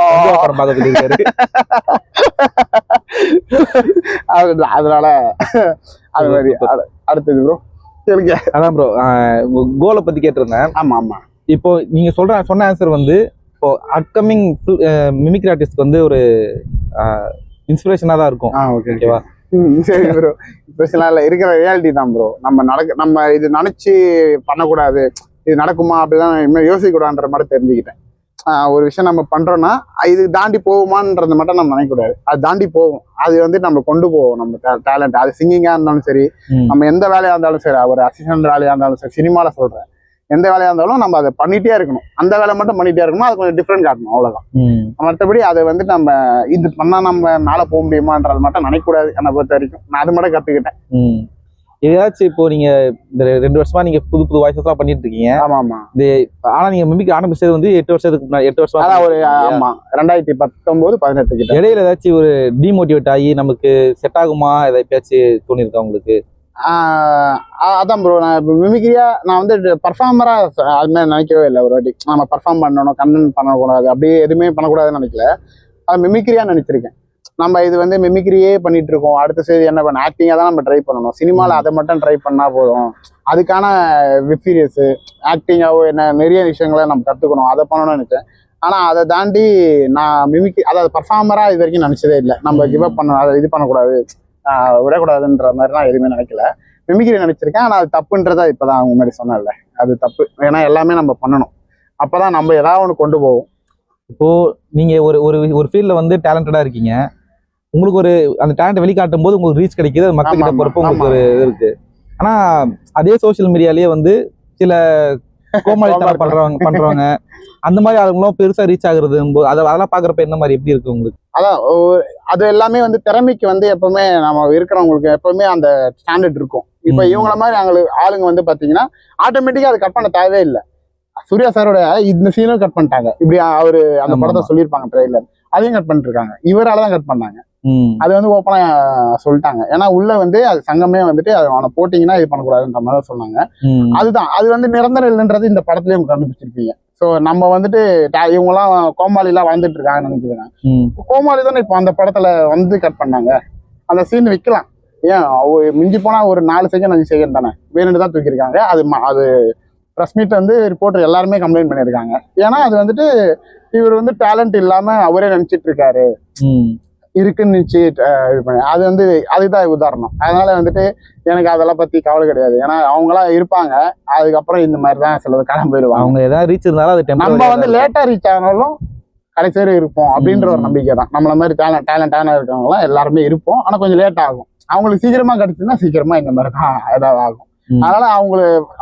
அதனால அது மாதிரி அடுத்தது ப்ரோ கேளுங்க. அதான் ப்ரோ கோலை பத்தி கேட்டிருந்தேன். ஆமா. இப்போ நீங்க சொன்ன ஆன்சர் வந்து இப்போ அப்கமிங் மிமிக்ரி ஆர்டிஸ்ட் வந்து ஒரு இன்ஸ்பிரேஷனா தான் இருக்கும். ஓகேவா? சரி ப்ரோ, இன்ஸ்பிரேஷனா இருக்கிற ரியாலிட்டி தான் ப்ரோ. நம்ம இது நினைச்சு பண்ணக்கூடாது, இது நடக்குமா அப்படிதான் இனிமேல் யோசிக்க கூடாதுன்ற மாதிரி தெரிஞ்சுக்கிட்டேன். ஒரு விஷயம் நம்ம பண்றோம்னா இது தாண்டி போகுமான்றத மட்டும் நம்ம நினைக்கக்கூடாது, அது தாண்டி போகும். அது வந்து நம்ம கொண்டு போவோம் நம்ம டேலண்ட். அது சிங்கிங்கா இருந்தாலும் சரி, நம்ம எந்த வேலையா இருந்தாலும் சரி, ஒரு அசிஸ்டன்ட் வேலையா இருந்தாலும் சரி, சினிமால சொல்றேன், எந்த வேலையா இருந்தாலும் நம்ம அதை பண்ணிட்டே இருக்கணும். அந்த வேலை மட்டும் பண்ணிட்டே இருக்கணும், அது கொஞ்சம் டிஃப்ரெண்ட் காட்டணும், அவ்வளவுதான். மற்றபடி அதை வந்து நம்ம இது பண்ணா நம்ம மேல போக முடியுமான்றது மட்டும் நினைக்கக்கூடாது. என்னை பொறுத்த வரைக்கும் நான் அது மட்டும் கத்துக்கிட்டேன். ஏதாச்சும் இப்போ நீங்க இந்த 2 வருஷமா நீங்க புது வாய்ஸஸ் எல்லாம் பண்ணிட்டு இருக்கீங்க. ஆமா. ஆனா நீங்க மிமிக் ஆரம்பிச்சது வந்து 8 வருஷம் ஒரு 2019 18 கிட்ட. இடையில ஏதாச்சும் ஒரு டிமோட்டிவேட் ஆகி நமக்கு செட் ஆகுமா ஏதாச்சும் தோணி இருக்கா உங்களுக்கு? அதான் ப்ரோ, நான் இப்போ மிமிக்ரியா நான் வந்து பர்ஃபார்மரா அது மாதிரி நினைக்கவே இல்லை. ஒரு வாட்டி நம்ம பர்ஃபார்ம் பண்ணணும், கண்டென்ட் பண்ணக்கூடாது, அப்படியே எதுவுமே பண்ணக்கூடாதுன்னு நினைக்கல. அது மிமிக்ரியா நினைச்சிருக்கேன். நம்ம இது வந்து மிமிக்ரியே பண்ணிட்டு இருக்கோம். அடுத்த சரி என்ன பண்ண ஆக்டிங்கா தான் நம்ம ட்ரை பண்ணணும். சினிமாவில் அதை மட்டும் ட்ரை பண்ணா போதும். அதுக்கான வெப் சீரிஸ் ஆக்டிங்காவோ என்ன நிறைய விஷயங்களை நம்ம கற்றுக்கணும், அதை பண்ணணும்னு நினைச்சேன். ஆனால் அதை தாண்டி நான் மிமிக்ரி அதாவது பர்ஃபார்மரா இது வரைக்கும் நினைச்சதே இல்லை. நம்ம கிவ் அப் பண்ணணும், அதை இது பண்ணக்கூடாது, விடக்கூடாதுன்ற மாதிரிலாம் எதுவுமே நினைக்கல. மிமிக்ரி நினைச்சிருக்கேன், ஆனால் அது தப்புன்றதா இப்போதான் அவங்க முன்னாடி சொன்னேன்ல, அது தப்பு. ஏன்னா எல்லாமே நம்ம பண்ணணும், அப்போதான் நம்ம ஏதாவது ஒன்று கொண்டு போவோம். இப்போ நீங்க ஒரு ஃபீல்ட்ல வந்து டேலண்டடா இருக்கீங்க, உங்களுக்கு ஒரு அந்த டேலண்ட் வெளிக்காட்டும் போது உங்களுக்கு ரீச் கிடைக்குது, அது மக்கள்கிட்ட பொறுப்பு உங்களுக்கு ஒரு இருக்கு. ஆனா அதே சோசியல் மீடியாலேயே வந்து சில கோமாளித்தனம் பண்றவங்க அந்த மாதிரி அவங்களும் பெருசா ரீச் ஆகுறது அதெல்லாம் பாக்குறப்ப என்ன மாதிரி எப்படி இருக்கு உங்களுக்கு? அதான் அது எல்லாமே வந்து திறமைக்கு வந்து எப்பவுமே நம்ம இருக்கிறவங்களுக்கு எப்பவுமே அந்த ஸ்டாண்டர்ட் இருக்கும். இப்ப இவங்கள மாதிரி ஆளுங்க வந்து பாத்தீங்கன்னா ஆட்டோமேட்டிக்கா அது கட் பண்ண தேவையே இல்லை. சூர்யா சாரோட இந்த சீனும் கட் பண்ணிட்டாங்க, இப்படி அவரு அந்த படத்தை சொல்லியிருப்பாங்க ட்ரெயிலர், அதையும் கட் பண்ணிட்டு இருக்காங்க. இவராலதான் கட் பண்ணாங்க. அது வந்து ஓப்பனா சொல்லிட்டாங்க. ஏன்னா உள்ள வந்து அது சங்கமே வந்துட்டு அது அவனை போட்டிங்கன்னா இது பண்ணக்கூடாதுன்ற மாதிரி சொன்னாங்க. அதுதான் அது வந்து நிரந்தரம் இல்லைன்றது இந்த படத்துலயும் கண்டுபிடிச்சிருப்பீங்க. ஸோ நம்ம வந்துட்டு இவங்கெல்லாம் கோமாளிலாம் வாழ்ந்துட்டு இருக்காங்கன்னு நினைக்கிறேன். கோமாளி தானே இப்போ அந்த படத்துல வந்து கட் பண்ணாங்க. அந்த சீன் வைக்கலாம். ஏன் மிஞ்சி போனா ஒரு 4 செகண்ட் 5 செகண்ட் தானே வேணுட்டு தான் தூக்கியிருக்காங்க. அது ப்ரெஸ் மீட் வந்து ரிப்போர்ட்டர் எல்லாருமே கம்ப்ளைண்ட் பண்ணியிருக்காங்க. ஏன்னா அது வந்துட்டு இவர் வந்து டேலண்ட் இல்லாம அவரே நினைச்சிட்டு இருக்காரு இருக்குன்னு நினைச்சு இது பண்ணி அது வந்து அதுதான் உதாரணம். அதனால வந்துட்டு எனக்கு அதெல்லாம் பத்தி கவலை கிடையாது. ஏன்னா அவங்களாம் இருப்பாங்க, அதுக்கப்புறம் இந்த மாதிரி தான் சிலது காலம் போயிடுவாங்க. அவங்க ஏதாவது ரீச் இருந்தாலும் அது நம்ம வந்து லேட்டா ரீச் ஆனாலும் கடைசி வரை இருப்போம் அப்படின்ற ஒரு நம்பிக்கை தான். நம்மள மாதிரி டேலண்டான இருக்கவங்களாம் எல்லாருமே இருப்போம். ஆனா கொஞ்சம் லேட் ஆகும். அவங்களுக்கு சீக்கிரமா கிடைச்சுன்னா சீக்கிரமா இந்த மாதிரி தான் ஏதாவது ஆகும். அதனால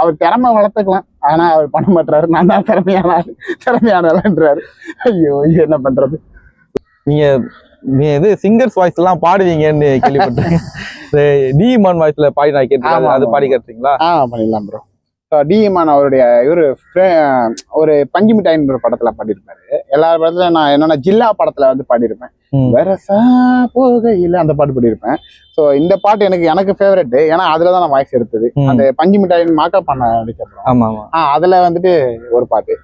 அவர் திறமை வளர்த்துக்கலாம். ஆனா அவர் பண்ண மாட்டாரு. நான் தான் திறமையானன்றாரு. ஐயோ என்ன பண்றது. நீங்க இது சிங்கர்ஸ் வாய்ஸ் எல்லாம் பாடுவீங்கன்னு கேள்விப்பட்டிருக்கேன். டிமான் வாய்ஸ்ல பாடி நான் கேட்டேன். அது பாடி கேட்டீங்களா? பண்ணிடலாம் ப்ரோ. டிமான் அவருடைய இவரு ஒரு பஞ்சு மிட்டாயின்னு ஒரு படத்துல பாடியிருப்பாரு. எல்லா படத்துல நான் என்னன்னா ஜில்லா படத்துல வந்து பாடியிருப்பேன். வரசா போகையில அந்த பாட்டு பாடியிருப்பேன். ஸோ இந்த பாட்டு எனக்கு ஃபேவரட். ஏன்னா அதுலதான் நான் வாய்ஸ் எடுத்தது. அந்த பஞ்சு மிட்டாயின்னு மாக்கப் பண்ண அடிச்சப்பறம் அதுல வந்துட்டு ஒரு பாட்டு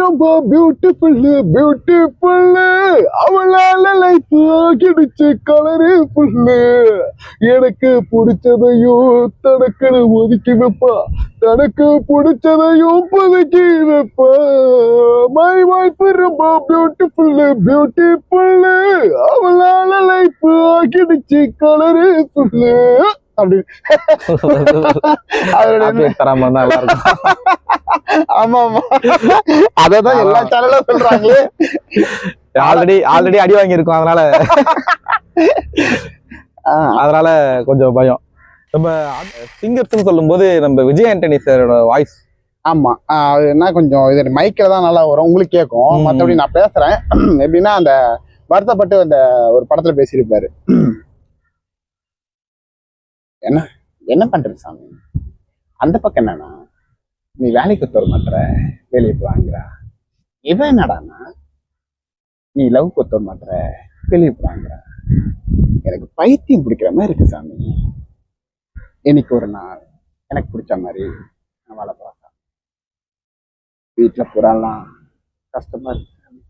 ரொம்ப பியூட்டிஃபுல் அவளால லைஃப் கிடைச்ச கலர்ஃபுல் எனக்கு பிடிச்சதையும் தனக்குன்னு ஒதுக்கி வைப்பா தனக்கு பிடிச்சதையும் பதுக்கி வைப்பா மை வைஃப் ரொம்ப பியூட்டிஃபுல் அவளால லைஃப் கிடைச்ச கலர்ஃபுல் ஆமா ஆமா அதான் எல்லா சேனலும் சொல்றாங்களே. ஆல்ரெடி அடி வாங்கி இருக்கோம். அதனால கொஞ்சம் பயம். நம்ம சிங்கர்ஸ்ன்னு சொல்லும் போது நம்ம விஜய் ஆண்டனி சாரோட வாய்ஸ் ஆமா அது என்ன கொஞ்சம் இது மைக்கில் தான் நல்லா வரும், உங்களுக்கு கேட்கும். மற்றபடி நான் பேசுறேன் எப்படின்னா அந்த வருத்தப்பட்டு அந்த ஒரு படத்துல பேசியிருப்பாரு. என்ன பண்றது சாமி, அந்த பக்கம் என்னன்னா நீ வேலைக்கு ஒத்து வர மாட்டற வேலையை வாங்குறா, இவன் என்னடானா நீ லவ் ஒத்து வர மாட்டற வேலையை வாங்குறா, எனக்கு பைத்தியம் பிடிக்கிற மாதிரி இருக்கு சாமி. இன்னைக்கு ஒரு நாள் எனக்கு பிடிச்ச மாதிரி நான் வாழ போறேன். வீட்டுல புறாலாம் கஷ்டமா இருக்கு சாமி,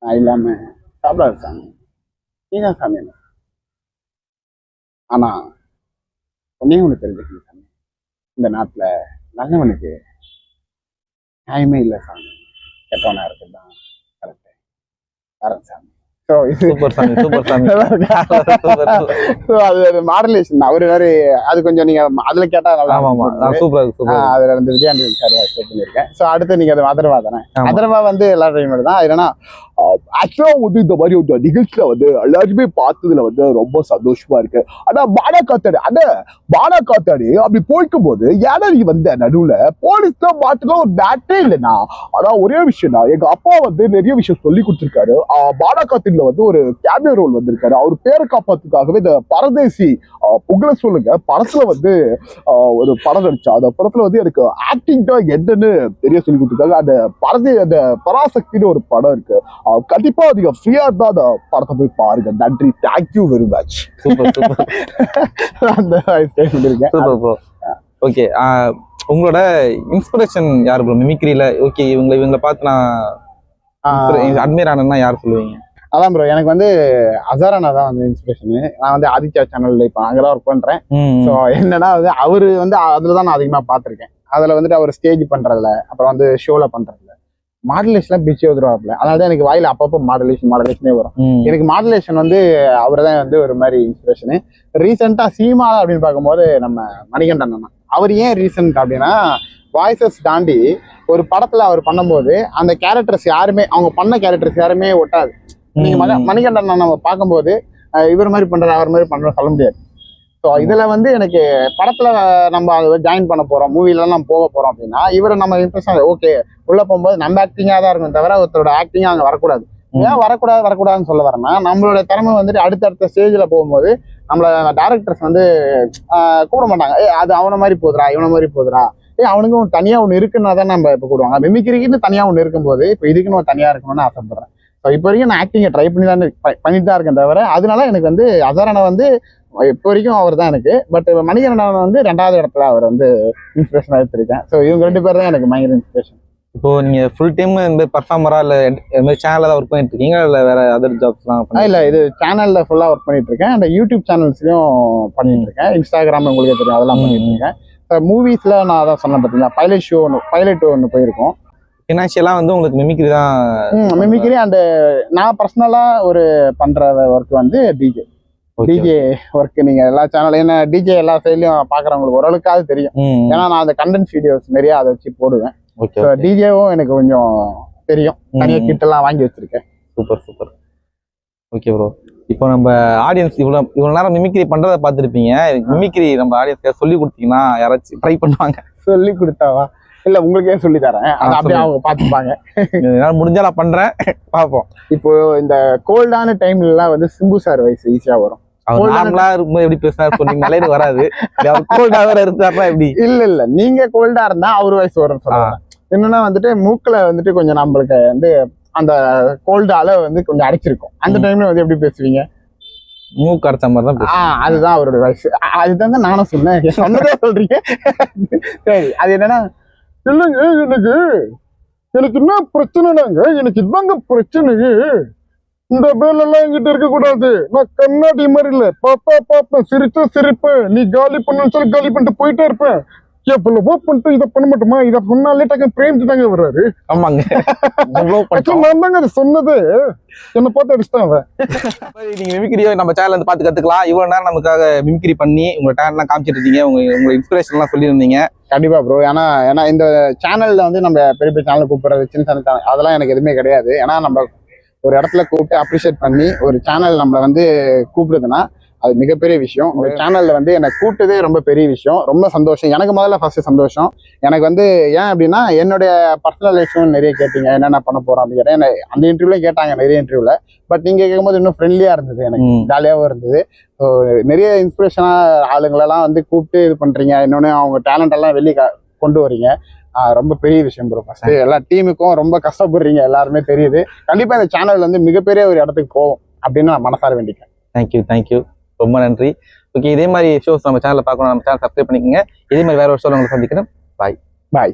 நான் இல்லாம சாப்பிடாது சாமி, நீதான் சாமி என்ன. ஆனா ஒன்னே ஒண்ணு தெரிஞ்சுக்கணும் சாமி, இந்த நாட்டுல நல்லவனுக்கு நியாயமே இல்லை சாமி, கெட்டவனா இருக்குதான் கரெக்ட் வரேன் சாமி. அது மாடுலேஷன் அவரு வேற அது கொஞ்சம் நீங்க அதுல கேட்டா அதுல இருந்து விஜயாண்டி சார் பண்ணிருக்கேன். சோ அடுத்து நீங்க அது அதர்வா தானே, அதர்வா வந்து எல்லாரும் தான். அது என்னன்னா ஆக்சுவலா வந்து இந்த மாதிரி ஒரு நிகழ்ச்சியில வந்து எல்லாருமே பார்த்ததுல வந்து ரொம்ப சந்தோஷமா இருக்கு. ஆனா பானா காத்தாடி அப்படி போய்க்கும் போது ஏன்னா நீ வந்த நடுவுல போலீஸ் தான் மாட்டுலாம் ஒரு பேட்டே இல்லைன்னா. ஆனா ஒரே விஷயம்னா எங்க அப்பா வந்து நிறைய விஷயம் சொல்லி கொடுத்துருக்காரு. பானா காத்திரில வந்து ஒரு கேமியோ ரோல் வந்திருக்காரு. அவர் பேரை காப்பாத்துக்காகவே இந்த பரதேசி புகழ சொல்லுங்க படத்துல வந்து ஒரு படம் நடிச்சா. அந்த படத்துல வந்து எனக்கு ஆக்டிங் தான் என்னன்னு தெரிய சொல்லி கொடுத்துருக்காங்க. அந்த பராசக்தின்னு ஒரு படம் இருக்கு, கண்டிப்பா நீங்க ஃப்ரீயா இருந்தா அந்த படத்தை போய் பாருங்க. நன்றி, தேங்க்யூ வெரி மச். ஓகே, உங்களோட இன்ஸ்பிரேஷன் யாரு ப்ரோ மிமிக்ரியில? ஓகே, இவங்களை பார்த்து நான் அட்மையர் ஆனேன்னா யார் சொல்லுவீங்க? அதான் ப்ரோ, எனக்கு வந்து அசாரானா தான் வந்து இன்ஸ்பிரேஷன். நான் வந்து ஆதித்யா சேனல்ல இப்போ அங்கதான் ஒர்க் பண்றேன். ஸோ என்னன்னா வந்து அவரு வந்து அதுலதான் நான் அதிகமா பார்த்திருக்கேன். அதுல வந்துட்டு அவர் ஸ்டேஜ் பண்றதுல, அப்புறம் வந்து ஷோல பண்றதுல மாடுலேஷன் பிச்சு வந்துருவாப்புல. அதனாலதான் எனக்கு வாயில அப்பப்போ மாடுலேஷனே வரும். எனக்கு மாடுலேஷன் வந்து அவர் தான் வந்து ஒரு மாதிரி இன்ஸ்பிரேஷனு. ரீசெண்டா சீமா அப்படின்னு பார்க்கும்போது நம்ம மணிகண்டன் அண்ணா, அவர் ஏன் ரீசெண்ட் அப்படின்னா வாய்ஸஸ் தாண்டி ஒரு படத்துல அவர் பண்ணும்போது அந்த கேரக்டர்ஸ் யாருமே அவங்க பண்ண கேரக்டர்ஸ் யாருமே ஒட்டாது. நீங்க மணிகண்டன் நம்ம பார்க்கும்போது இவர் மாதிரி பண்ற அவர் மாதிரி பண்ற சொல்ல முடியாது. ஸோ இதுல வந்து எனக்கு படத்துல நம்ம அதை ஜாயின் பண்ண போறோம், மூவிலாம் நம்ம போக போறோம் அப்படின்னா இவரை நம்ம இன்ட்ரெஸ்ட் ஓகே உள்ள போகும்போது நம்ம ஆக்டிங்கா தான் இருக்கும் தவிர ஒருத்தரோட ஆக்டிங்கா அங்கே வரக்கூடாது. ஏன் வரக்கூடாதுன்னு சொல்ல வரேன்னா நம்மளோட திறமை வந்துட்டு அடுத்தடுத்த ஸ்டேஜ்ல போகும்போது நம்மள டேரக்டர்ஸ் வந்து கூட மாட்டாங்க. அது அவனை மாதிரி போதுரா இவனை மாதிரி போதுரா, அவனுக்கும் தனியா ஒண்ணு இருக்குன்னா தான் நம்ம இப்ப கூடுவாங்க. மிமிக்ரிக்குன்னு தனியா ஒண்ணு இருக்கும்போது இப்ப இதுக்குன்னு தனியா இருக்கணும்னு ஆசைப்படுறேன். ஸோ இப்போ வரைக்கும் நான் ஆக்டிங்கை ட்ரை பண்ணிட்டு தான் இருக்கேன் தவிர, அதனால எனக்கு வந்து அசாரனை வந்து இப்போ வரைக்கும் அவர் தான் எனக்கு. பட் மணிகண்டன் வந்து 2வது இடத்துல அவர் வந்து இன்ஸ்பிரேஷன் எடுத்திருக்கேன். ஸோ இவங்க 2 பேர் தான் எனக்கு பயங்கர இன்ஸ்பிரேஷன். இப்போ நீங்க ஃபுல் டைம் இந்த பர்ஃபார்மரா இல்ல இந்த மாதிரி சேனல்ல தான் ஒர்க் பண்ணிட்டு இருக்கீங்க இல்ல வேற அதர் ஜாப்ஸ்லாம்? இல்ல, இது சேனல்ல ஃபுல்லா ஒர்க் பண்ணிட்டு இருக்கேன். அந்த யூடியூப் சேனல்ஸ்லயும் பண்ணிட்டு இருக்கேன். இன்ஸ்டாகிராம் உங்களுக்கே தெரியும், அதெல்லாம் பண்ணிட்டு இருக்கேன். மூவிஸ்ல நான் அதான் சொன்னேன் பார்த்தீங்களா, பைலட் ஒன்று போயிருக்கோம். ஃபினான்ஷியலா வந்து உங்களுக்கு மிமிக்ரி தான். மிமிக்ரி அண்ட் நான் பர்சனலா ஒரு பண்ற ஒர்க் வந்து டிஜே ஒர்க். நீங்க எல்லா சேனல் என்ன டிஜே எல்லா சைட்லயும் பாக்குறவங்களுக்கு ஓரளவுக்காவது தெரியும். ஏன்னா நான் அந்த கண்டென்ட் வீடியோஸ் நிறைய அதை வச்சு போடுவேன். டிஜேவும் எனக்கு கொஞ்சம் தெரியும், தனியா கிட் எல்லாம் வாங்கி வச்சிருக்கேன். சூப்பர். ஓகே ப்ரோ, இப்போ நம்ம ஆடியன்ஸ் இவ்வளவு நேரம் மிமிக்ரி பண்றதை பார்த்துருப்பீங்க. மிமிக்ரி நம்ம ஆடியன்ஸ்க்கு சொல்லி கொடுத்தீங்கன்னா யாராச்சும் ட்ரை பண்ணுவாங்க? சொல்லி கொடுத்தாவா? இல்ல, உங்களுக்கே சொல்லி தரேன், அதை அப்படியே அவங்க பார்த்துப்பாங்க. என்னால முடிஞ்சா நான் பண்றேன், பார்ப்போம். இப்போ இந்த கோல்டான டைம்ல எல்லாம் வந்து சிம்பு சார் வயசு ஈஸியா வரும். அவர் நார்மலா இருக்கும்போது எப்படி பேசினாரு சொன்னீங்கனாலே வராது. அவர் கோல்டா வேற இருந்தாருன்னா எப்படி? இல்ல, நீங்க கோல்டா இருந்தா அவர் வயசு வரும்னு சொல்லுவாங்க. என்னன்னா வந்துட்டு மூக்குல வந்துட்டு கொஞ்சம் நம்மளுக்கு வந்து அந்த கோல்டு அளவு வந்து கொஞ்சம் அடைச்சிருக்கும். அந்த டைம்ல வந்து எப்படி பேசுவீங்க? மூக்கு அடைச்ச மாதிரி தான். அதுதான் அவரோட வயசு. அதுதான் நானும் சொன்னேன், சொன்னதே சொல்றீங்க. சரி, அது என்னன்னா, இல்லைங்க எனக்கு என்ன பிரச்சனைனாங்க, எனக்கு இதாங்க பிரச்சனை. இந்த வேலைலாம் என்கிட்ட இருக்கக்கூடாது. நான் கண்ணாடி மாதிரி இல்ல, பார்ப்பேன், சிரிப்பேன். நீ காலி பண்ணு சொல்லி காலி பண்ணிட்டு போயிட்டே இருப்பேன். எவ்வளவோ பண்ணிட்டு இதை பண்ண மாட்டோமா, இதை சொன்னாலே டக்குன்னு பிரேமிச்சு தாங்க வர்றாரு. ஆமாங்க, நான் தாங்க அதை சொன்னது, என்னை பார்த்து அடிச்சுட்டான் அவன். நீங்க மிமிக்ரியோ நம்ம சேனல் வந்து பார்த்து கத்துக்கலாம். இவ்வளவு நேரம் நமக்காக மிமிக்ரி பண்ணி உங்க டேலண்ட்லாம் காமிச்சிட்டு இருக்கீங்க, உங்க இன்ஸ்பிரேஷன் எல்லாம் சொல்லியிருந்தீங்க. கண்டிப்பா ப்ரோ. ஏன்னா இந்த சேனல்ல வந்து நம்ம பெரிய சேனல் கூப்பிடுறது, சின்ன சேனல் அதெல்லாம் எனக்கு எதுவுமே கிடையாது. ஏன்னா நம்ம ஒரு இடத்துல கூப்பிட்டு அப்ரிஷியேட் பண்ணி ஒரு சேனல் நம்மளை வந்து கூப்பிடுதுன்னா அது மிகப்பெரிய விஷயம். ஒரு சேனல்ல வந்து என்னை கூப்பிட்டதே ரொம்ப பெரிய விஷயம், ரொம்ப சந்தோஷம். எனக்கு முதல்ல ஃபர்ஸ்ட் சந்தோஷம். எனக்கு வந்து ஏன் அப்படின்னா, என்னுடைய பர்சனல் லைஃப்னு நிறைய கேட்டீங்க, என்னென்ன பண்ண போறோம் அப்படின்னு கேட்டேன். அந்த இன்டர்வியூல கேட்டாங்க, நிறைய இன்டர்வியூல. பட் நீங்க கேட்கும்போது இன்னும் ஃப்ரெண்ட்லியா இருந்தது, எனக்கு ஜாலியாகவும் இருந்தது. ஸோ நிறைய இன்ஸ்பிரேஷனா ஆளுங்களெல்லாம் வந்து கூப்பிட்டு இது பண்றீங்க, இன்னொன்னு அவங்க டேலண்ட் எல்லாம் வெளியே கொண்டு வரீங்க. ரொம்ப பெரிய விஷயம் ப்ரோ. ஃபர்ஸ்ட் எல்லா டீமுக்கும் ரொம்ப கஷ்டப்படுறீங்க, எல்லாருமே தெரியுது. கண்டிப்பா இந்த சேனல் வந்து மிகப்பெரிய ஒரு இடத்துக்கு போகும் அப்படின்னு நான் மனசார வேண்டிக்கிறேன். தேங்க்யூ, ரொம்ப நன்றி. ஓகே, இதே மாதிரி ஷோஸ் நம்ம சேனல்ல பார்க்கணும், நம்ம சேனல் சப்ஸ்கிரைப் பண்ணிக்கோங்க. இதே மாதிரி வேற ஒரு ஷோல உங்களை சந்திக்கிறேன். பாய்.